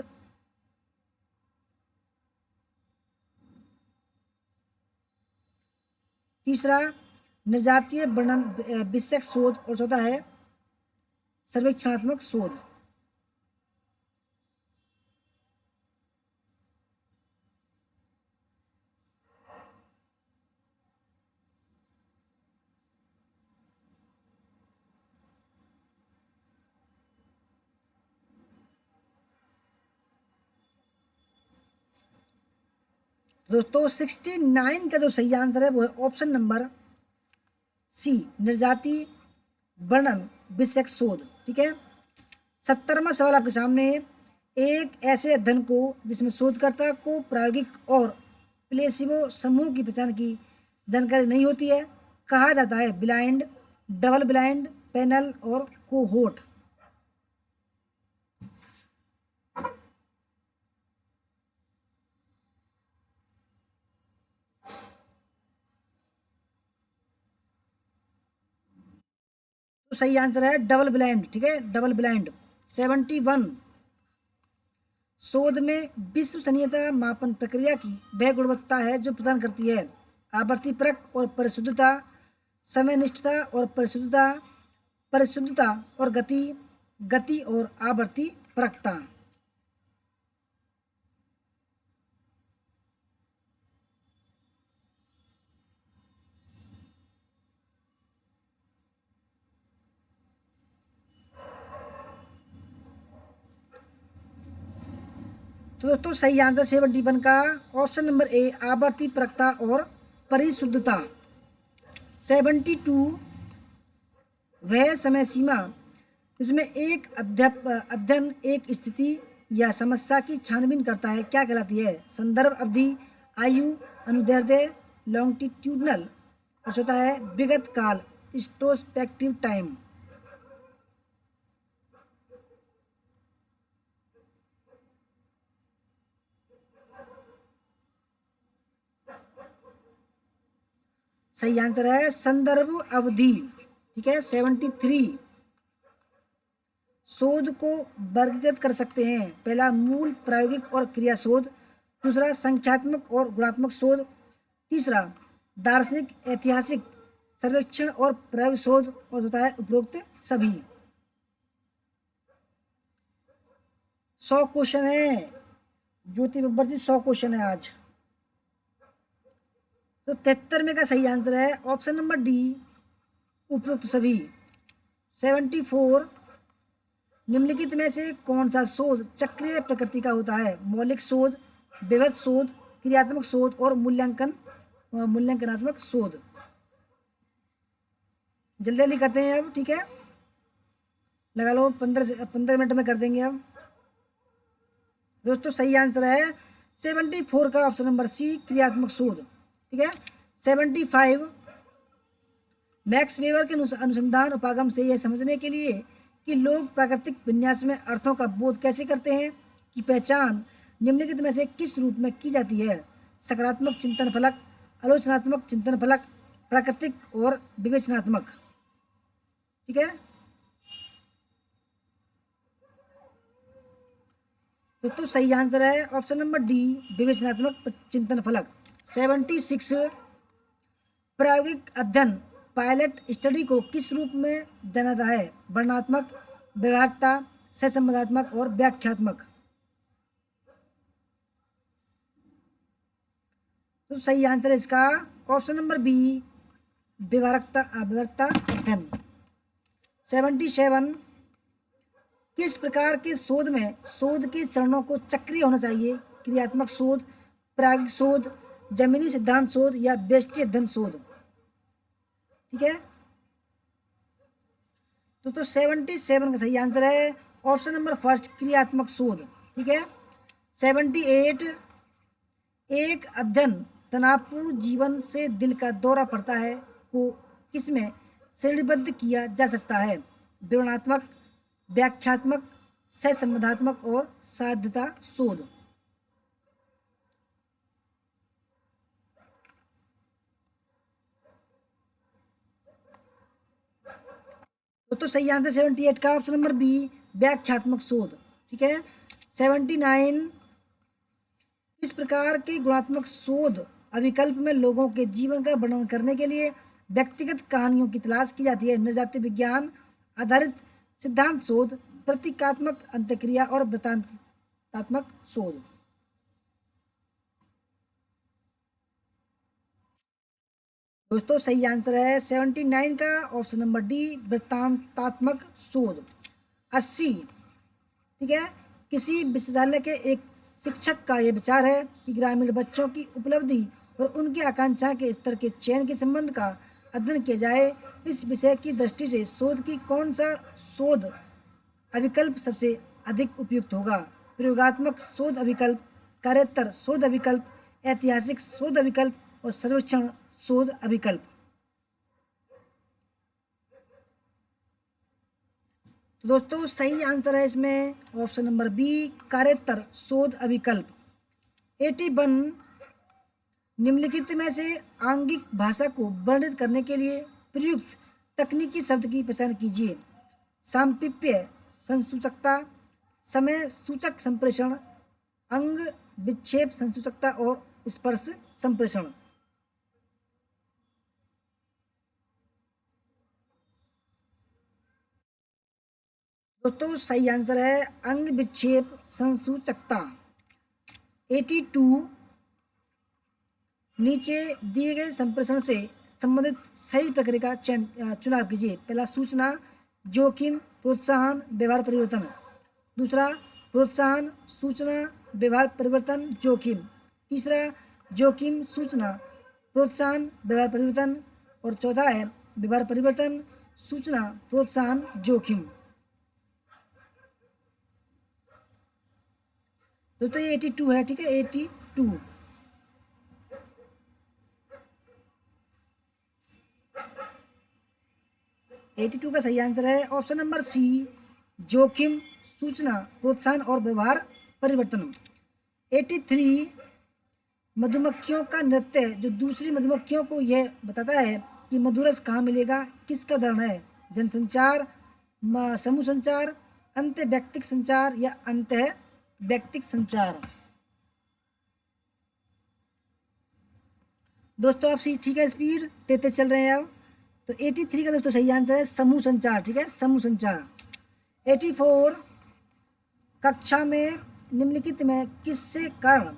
तीसरा निर्जातीय वर्णन विषयक शोध, और चौथा है सर्वेक्षणात्मक शोध। दोस्तों 69 का जो सही आंसर है वो है ऑप्शन नंबर सी, निर्जातीय वर्णन विषयक शोध। ठीक है, 70वां सवाल आपके सामने है। एक ऐसे अध्ययन को जिसमें शोधकर्ता को प्रायोगिक और प्लेसिबो समूह की पहचान की जानकारी नहीं होती है कहा जाता है? ब्लाइंड, डबल ब्लाइंड, पैनल और कोहोर्ट? तो सही आंसर है डबल ब्लाइंड। ठीक है, डबल ब्लाइंड। 71, शोध में विश्वसनीयता मापन प्रक्रिया की वह गुणवत्ता है जो प्रदान करती है आवर्ती परख और परिशुद्धता, समयनिष्ठता और परिशुद्धता, परिशुद्धता और गति, गति और आवर्ती परखता? तो दोस्तों सही आंसर 71 का ऑप्शन नंबर ए, आवर्ती परखता और परिशुद्धता। 72, वह समय सीमा जिसमें एक अध्ययन एक स्थिति या समस्या की छानबीन करता है क्या कहलाती है? संदर्भ अवधि, आयु, अनुदैर्ध्य, लॉन्गिट्यूडनल। और होता है विगत काल, इंट्रोस्पेक्टिव टाइम। सही आंसर है संदर्भ अवधि। ठीक है। 73। शोध को वर्गीकृत कर सकते हैं। पहला मूल, प्रायोगिक और क्रिया शोध। दूसरा संख्यात्मक और गुणात्मक शोध। तीसरा दार्शनिक, ऐतिहासिक, सर्वेक्षण और प्रयोग शोध। और होता है उपरोक्त सभी। 100 क्वेश्चन है ज्योति बब्बर जी, 100 क्वेश्चन है आज। तो 73 में का सही आंसर है ऑप्शन नंबर डी, उपरोक्त सभी। 74। निम्नलिखित में से कौन सा शोध चक्रीय प्रकृति का होता है? मौलिक शोध, विविध शोध, क्रियात्मक शोध और मूल्यांकनात्मक शोध। जल्दी जल्दी करते हैं अब। ठीक है, लगा लो 15 मिनट में कर देंगे अब। दोस्तों सही आंसर है 74 का ऑप्शन नंबर सी, क्रियात्मक शोध। ठीक है। 75। मैक्स वेबर के अनुसंधान उपागम से यह समझने के लिए कि लोग प्राकृतिक विन्यास में अर्थों का बोध कैसे करते हैं की पहचान निम्नलिखित में से किस रूप में की जाती है? सकारात्मक चिंतन फलक, आलोचनात्मक चिंतन फलक, प्राकृतिक और विवेचनात्मक। ठीक है। तो सही आंसर है ऑप्शन नंबर डी, विवेचनात्मक चिंतन फलक। 76। प्रायोगिक अध्ययन, पायलट स्टडी को किस रूप में जाना जाता है? वर्णनात्मक, व्यवहार्यता, सहसंबंधात्मक और व्याख्यात्मक। तो सही आंसर है इसका ऑप्शन नंबर बी, व्यवहार्यता अध्ययन। 77। किस प्रकार के शोध में शोध के चरणों को चक्रीय होना चाहिए? क्रियात्मक शोध, प्रायोगिक शोध, जमीनी सिद्धांत शोध या व्यष्टि अध्ययन शोध। ठीक है। तो 77 का सही आंसर है ऑप्शन नंबर फर्स्ट, क्रियात्मक शोध। ठीक है। 78। एक अध्ययन तनावपूर्ण जीवन से दिल का दौरा पड़ता है को किसमें श्रेणीबद्ध किया जा सकता है? विवरणात्मक, व्याख्यात्मक, सहसंबंधात्मक और साध्यता शोध। तो सही आंसर 78 का ऑप्शन नंबर बी, व्याख्यात्मक शोध। ठीक है। 79। इस प्रकार के गुणात्मक शोध अभिकल्प में लोगों के जीवन का वर्णन करने के लिए व्यक्तिगत कहानियों की तलाश की जाती है। नृजाति विज्ञान आधारित सिद्धांत शोध, प्रतीकात्मक अंतक्रिया और वृत्तांतात्मक शोध। दोस्तों सही आंसर है 79 का ऑप्शन नंबर डी, वृत्तांतात्मक शोध। 80। ठीक है। किसी विश्वविद्यालय के एक शिक्षक का यह विचार है कि ग्रामीण बच्चों की उपलब्धि और उनकी आकांक्षा के स्तर के चयन के संबंध का अध्ययन किया जाए। इस विषय की दृष्टि से शोध की कौन सा शोध अभिकल्प सबसे अधिक उपयुक्त होगा? प्रयोगात्मक शोध अभिकल्प, कार्योत्तर शोध अभिकल्प, ऐतिहासिक शोध अभिकल्प और सर्वेक्षण शोध अभिकल्प। तो दोस्तों सही आंसर है इसमें ऑप्शन नंबर बी, कार्योत्तर शोध अभिकल्प। 81। निम्नलिखित में से आंगिक भाषा को वर्णित करने के लिए प्रयुक्त तकनीकी शब्द की पहचान कीजिए। सामीप्य संसूचकता, समय सूचक संप्रेषण, अंग विक्षेप संसूचकता और स्पर्श संप्रेषण। दोस्तों सही आंसर है अंग विक्षेप संसूचकता। 82। नीचे दिए गए संप्रेषण से संबंधित सही प्रक्रिया का चुनाव कीजिए। पहला सूचना, जोखिम, प्रोत्साहन, व्यवहार परिवर्तन। दूसरा प्रोत्साहन, सूचना, व्यवहार परिवर्तन, जोखिम। तीसरा जोखिम, सूचना, प्रोत्साहन, व्यवहार परिवर्तन। और चौथा है व्यवहार परिवर्तन, सूचना, प्रोत्साहन, जोखिम। दोस्तों ये 82 है, ठीक है, 82। का सही आंसर है ऑप्शन नंबर सी, जोखिम, सूचना, प्रोत्साहन और व्यवहार परिवर्तन। 83, मधुमक्खियों का नृत्य जो दूसरी मधुमक्खियों को यह बताता है कि मधुरस कहाँ मिलेगा, किसका उदाहरण है? जनसंचार, समूह संचार, अंत व्यक्तिक संचार या अंत व्यक्तिक संचार। दोस्तों आप ठीक है, स्पीड तेज चल रहे हैं अब। तो 83 का दोस्तों सही आंसर है समूह संचार, ठीक है, समूह संचार। 84, कक्षा में निम्नलिखित में किससे कारण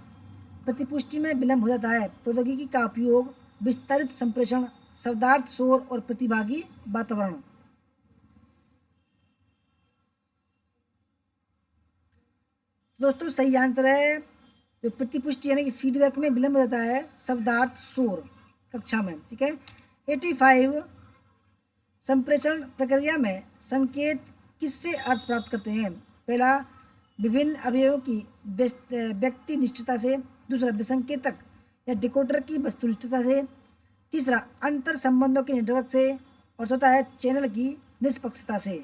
प्रतिपुष्टि में विलंब हो जाता है? प्रौद्योगिकी का उपयोग, विस्तारित संप्रेषण, शब्दार्थ शोर और प्रतिभागी वातावरण। दोस्तों सही आंसर है जो प्रतिपुष्टि यानी कि फीडबैक में विलंब हो जाता है, शब्दार्थ शोर कक्षा में, ठीक है। 85, संप्रेषण प्रक्रिया में संकेत किससे अर्थ प्राप्त करते हैं? पहला, विभिन्न अवयवों की व्यक्ति निष्ठता से। दूसरा, विसंकेतक या डिकोडर की वस्तुनिष्ठता से। तीसरा, अंतर संबंधों के नेटवर्क से। और चौथा है चैनल की निष्पक्षता से।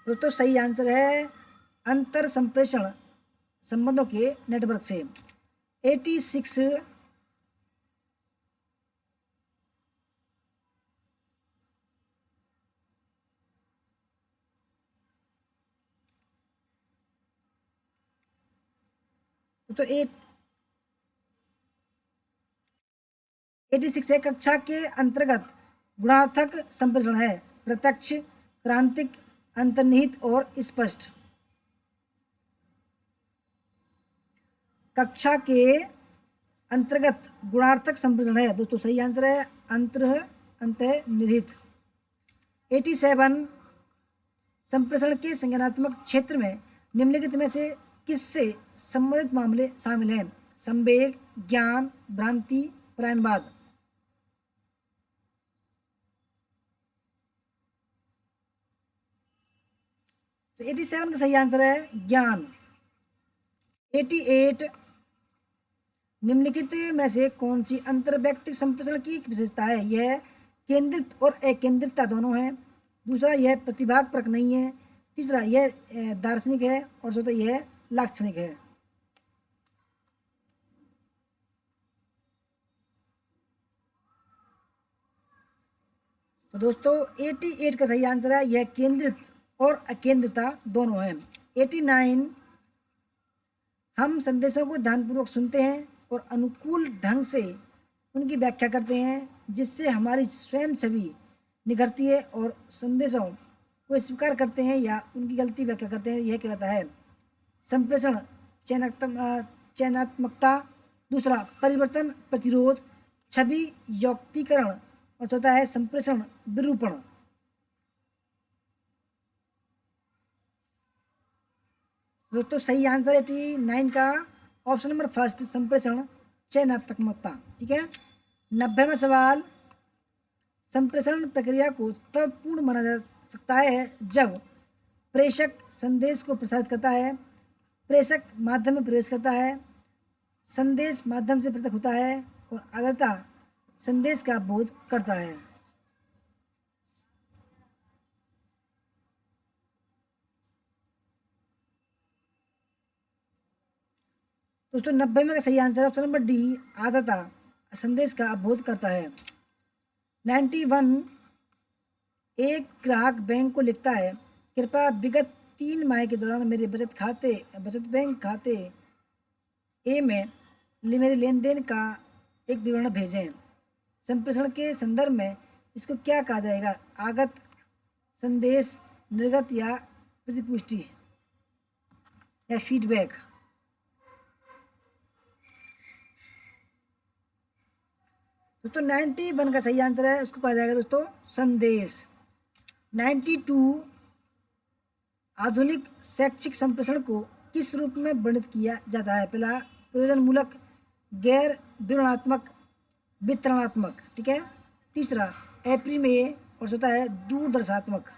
दोस्तों सही आंसर है अंतर संप्रेषण संबंधों के नेटवर्क से। 86, तो 86 है कक्षा के अंतर्गत गुणार्थक संप्रेषण है, प्रत्यक्ष, क्रांतिक, अंतर्निहित और स्पष्ट। कक्षा के अंतर्गत गुणार्थक संप्रेषण है, दोस्तों सही आंसर है अंतर्निहित। 87, संप्रेषण के संज्ञानात्मक क्षेत्र में निम्नलिखित में से किससे संबंधित मामले शामिल हैं? संवेग, ज्ञान, भ्रांति, पलायनवाद। तो 87 का सही आंसर है ज्ञान। 88, निम्नलिखित में से कौन सी अंतर्वैयक्तिक संप्रेषण की विशेषता है? यह केंद्रित और अकेंद्रितता दोनों है। दूसरा, यह प्रतिभाग परक नहीं है। तीसरा, यह दार्शनिक है। और चौथा, यह लाक्षणिक है। तो दोस्तों 88 का सही आंसर है यह केंद्रित और अकेंद्रितता दोनों है। 89, हम संदेशों को ध्यानपूर्वक सुनते हैं और अनुकूल ढंग से उनकी व्याख्या करते हैं जिससे हमारी स्वयं छवि निखरती है और संदेशों को स्वीकार करते हैं या उनकी गलती व्याख्या करते हैं। यह कहलाता है संप्रेषण चयनात्मकता। दूसरा, परिवर्तन प्रतिरोध, छवि यौक्तिकरण। और चौथा है संप्रेषण विरूपण। दोस्तों सही आंसर 89 का ऑप्शन नंबर फर्स्ट, संप्रेषण चयनात्मकता, ठीक है। 90वां सवाल, संप्रेषण प्रक्रिया को तब पूर्ण माना जा सकता है जब प्रेषक संदेश को प्रसारित करता है, प्रेषक माध्यम में प्रवेश करता है, संदेश माध्यम से पृथक होता है और आदाता संदेश का बोध करता है। दोस्तों 90 में का सही आंसर ऑप्शन नंबर डी, आदाता संदेश का अवबोध करता है। 91, एक ग्राहक बैंक को लिखता है, कृपया विगत 3 माह के दौरान मेरे बचत बैंक खाते ए में मेरे लेन देन का एक विवरण भेजें। संप्रेषण के संदर्भ में इसको क्या कहा जाएगा? आगत संदेश, निर्गत या प्रतिपुष्टि या फीडबैक। दोस्तों 91 का सही आंसर है, उसको कहा जाएगा दोस्तों संदेश। 92, आधुनिक शैक्षिक संप्रेषण को किस रूप में वर्णित किया जाता है? पहला, प्रयोजनमूलक, गैर विवरणात्मक, वितरणात्मक, ठीक है। तीसरा, अप्रिमेय। और चौथा है दूरदर्शात्मक।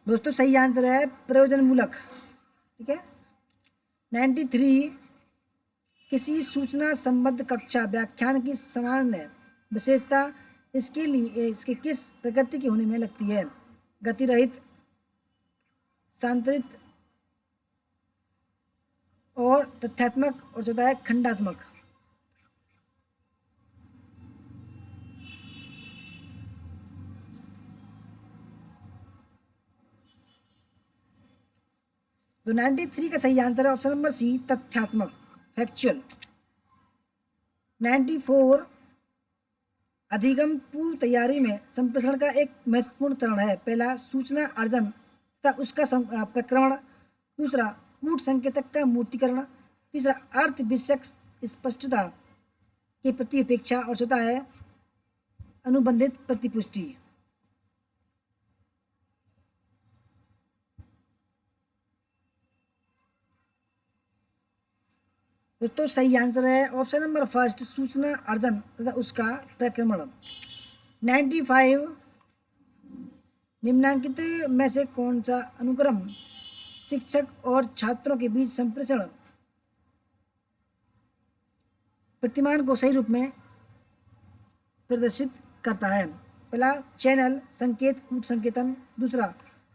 दोस्तों सही आंसर है प्रयोजनमूलक। ठीक है। 93, किसी सूचना संबद्ध कक्षा व्याख्यान की सामान्य विशेषता इसके लिए इसके किस प्रकृति की होने में लगती है? गति रहित, सांतरित और तथ्यात्मक, और चौथा है खंडात्मक। तो 93 का सही आंसर है ऑप्शन नंबर सी, तथ्यात्मक, फैक्चुअल। 94, अधिगम पूर्व तैयारी में संप्रेषण का एक महत्वपूर्ण चरण है। पहला सूचना अर्जन तथा उसका प्रक्रमण, दूसरा कूट संकेतक का मूर्तिकरण, तीसरा अर्थ विषयक स्पष्टता के प्रति अपेक्षा, और चौथा है अनुबंधित प्रतिपुष्टि। दोस्तों सही आंसर है ऑप्शन नंबर फर्स्ट, सूचना अर्जन तथा उसका प्रक्रमण। 95, निम्नांकित में से कौन सा अनुक्रम शिक्षक और छात्रों के बीच संप्रेषण प्रतिमान को सही रूप में प्रदर्शित करता है? पहला चैनल संकेत कूट संकेतन, दूसरा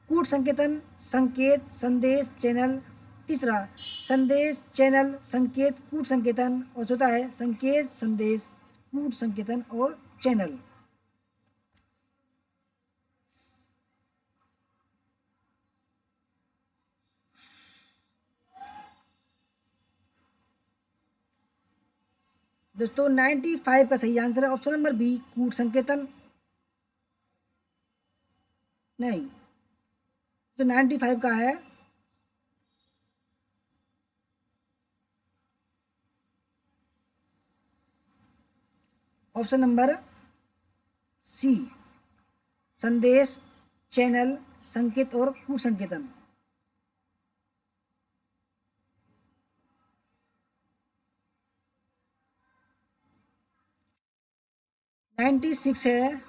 कूट संकेतन संकेत संदेश चैनल, तीसरा संदेश चैनल संकेत कूट संकेतन, और चौथा है संकेत संदेश कूट संकेतन और चैनल। दोस्तों 95 का सही आंसर है ऑप्शन नंबर बी, कूट संकेतन। नहीं, जो 95 का है ऑप्शन नंबर सी, संदेश चैनल संकेत और कूट संकेतन। नाइन्टी सिक्स है,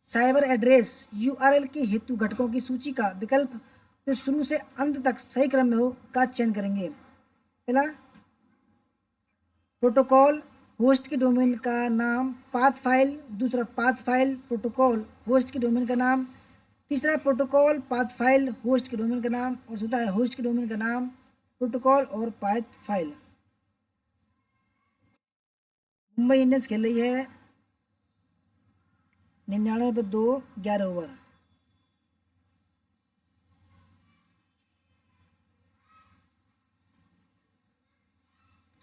साइबर एड्रेस यूआरएल के हेतु घटकों की सूची का विकल्प जो शुरू से अंत तक सही क्रम में हो का चयन करेंगे। पहला प्रोटोकॉल होस्ट के डोमेन का नाम पाथ फाइल, दूसरा पाथ फाइल प्रोटोकॉल होस्ट के डोमेन का नाम, तीसरा प्रोटोकॉल पाथ फाइल होस्ट के डोमेन का नाम, और चौथा है होस्ट के डोमेन का नाम प्रोटोकॉल और पाथ फाइल। मुंबई इंडियंस खेल रही है 99 पे 2, 11 ओवर।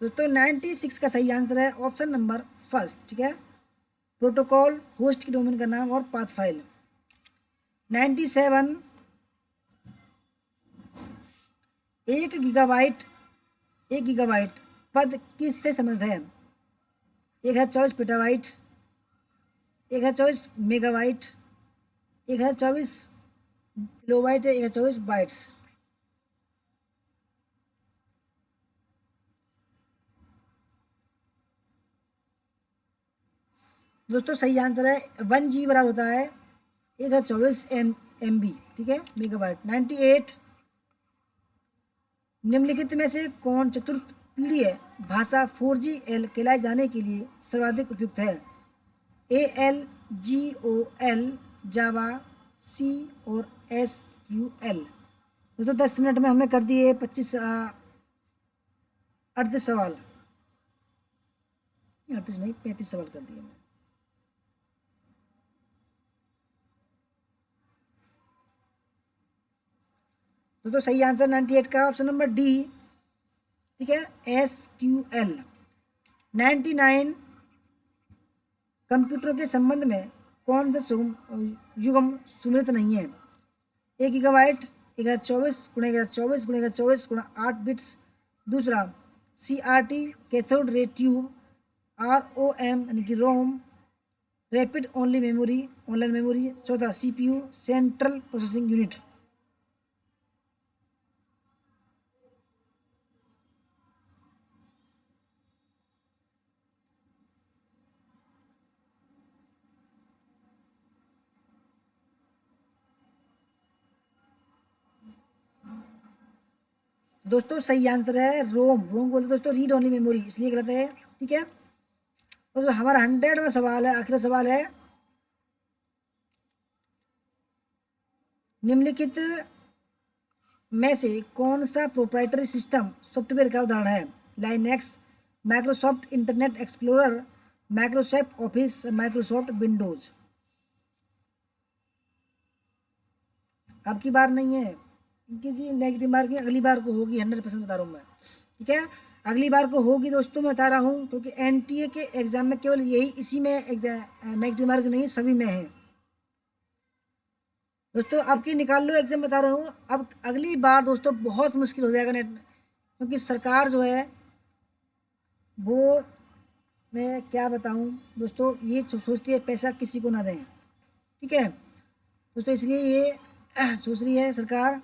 दोस्तों 96 का सही आंसर है ऑप्शन नंबर फर्स्ट। ठीक है, प्रोटोकॉल होस्ट के डोमेन का नाम और पाथ फाइल। 97, 1 गीगाबाइट पद किससे संबंधित है? एक है 24 पेटाबाइट, एक है 24 मेगाबाइट, एक है 24 किलोबाइट, एक है 24 बाइट्स। दोस्तों सही आंसर है 1 GB बराबर होता है 1 है 24 MB। ठीक है, मेगाबाइट। 98, निम्नलिखित में से कौन चतुर्थ पीढ़ी भाषा 4G कहलाए जाने के लिए सर्वाधिक उपयुक्त है? ALGOL, जावा, C और SQL। दोस्तों 10 मिनट में हमने कर दिए 38 सवाल, 38 नहीं 35 सवाल कर दिए। दोस्तों सही आंसर 98 का ऑप्शन नंबर डी। ठीक है, SQL। 99, कंप्यूटर के संबंध में कौन सा युग्म सुमेलित नहीं है? 1 GB, 1 है 24 × 24 × 24 × 8 बिट्स, दूसरा CRT cathode ray tube, ROM यानी कि ROM rapid only memory online memory, चौथा CPU सेंट्रल प्रोसेसिंग यूनिट। दोस्तों सही आंसर है रोम। रोम बोलते दोस्तों रीड ओनली मेमोरी, इसलिए गलत है। ठीक है, और जो हमारा 100वां सवाल है, आखिरी सवाल है, निम्नलिखित में से कौन सा प्रोप्राइटरी सिस्टम सॉफ्टवेयर का उदाहरण है? Linux, Microsoft internet explorer, Microsoft office, Microsoft Windows. अब की बार नहीं है कि जी नेगेटिव मार्किंग अगली बार को होगी, 100% बता रहा हूँ मैं। ठीक है, अगली बार को होगी दोस्तों, मैं बता रहा हूँ, क्योंकि एनटीए के एग्जाम में केवल यही इसी में नेगेटिव मार्क नहीं, सभी में है दोस्तों। आपकी निकाल लो एग्जाम, बता रहा हूँ। अब अगली बार दोस्तों बहुत मुश्किल हो जाएगा नेट, क्योंकि सरकार जो है वो, मैं क्या बताऊँ दोस्तों, ये सोचती है पैसा किसी को ना दें। ठीक है दोस्तों, इसलिए ये सोच रही है सरकार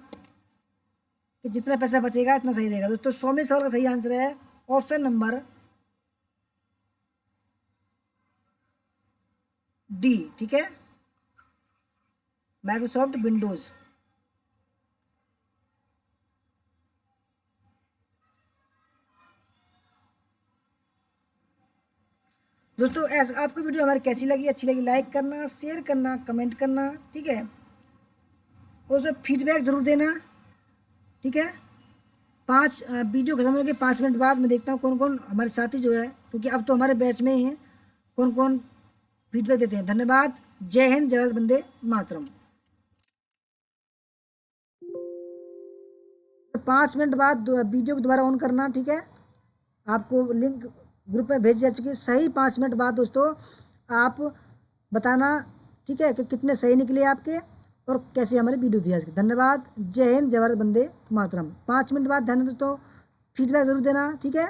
कि जितना पैसा बचेगा इतना सही रहेगा। दोस्तों 100वें सवाल का सही आंसर है ऑप्शन नंबर डी। ठीक है, माइक्रोसॉफ्ट विंडोज। दोस्तों ऐसा आपको वीडियो हमारी कैसी लगी, अच्छी लगी लाइक करना, शेयर करना, कमेंट करना। ठीक है, और सब फीडबैक ज़रूर देना। ठीक है, वीडियो खत्म होने के 5 मिनट बाद मैं देखता हूँ कौन कौन हमारे साथी जो है, क्योंकि अब तो हमारे बैच में ही हैं, कौन कौन फीडबैक देते हैं। धन्यवाद। जय हिंद, जय भारत, वंदे मातरम। 5 मिनट बाद वीडियो को दोबारा ऑन करना। ठीक है, आपको लिंक ग्रुप में भेज जा चुकी है। सही 5 मिनट बाद दोस्तों आप बताना, ठीक है, कि कितने सही निकले आपके और कैसे हमारी वीडियो थी आज की। धन्यवाद। जय हिंद, जय भारत, वंदे मातरम। 5 मिनट बाद ध्यान दोस्तों फीडबैक जरूर देना। ठीक है।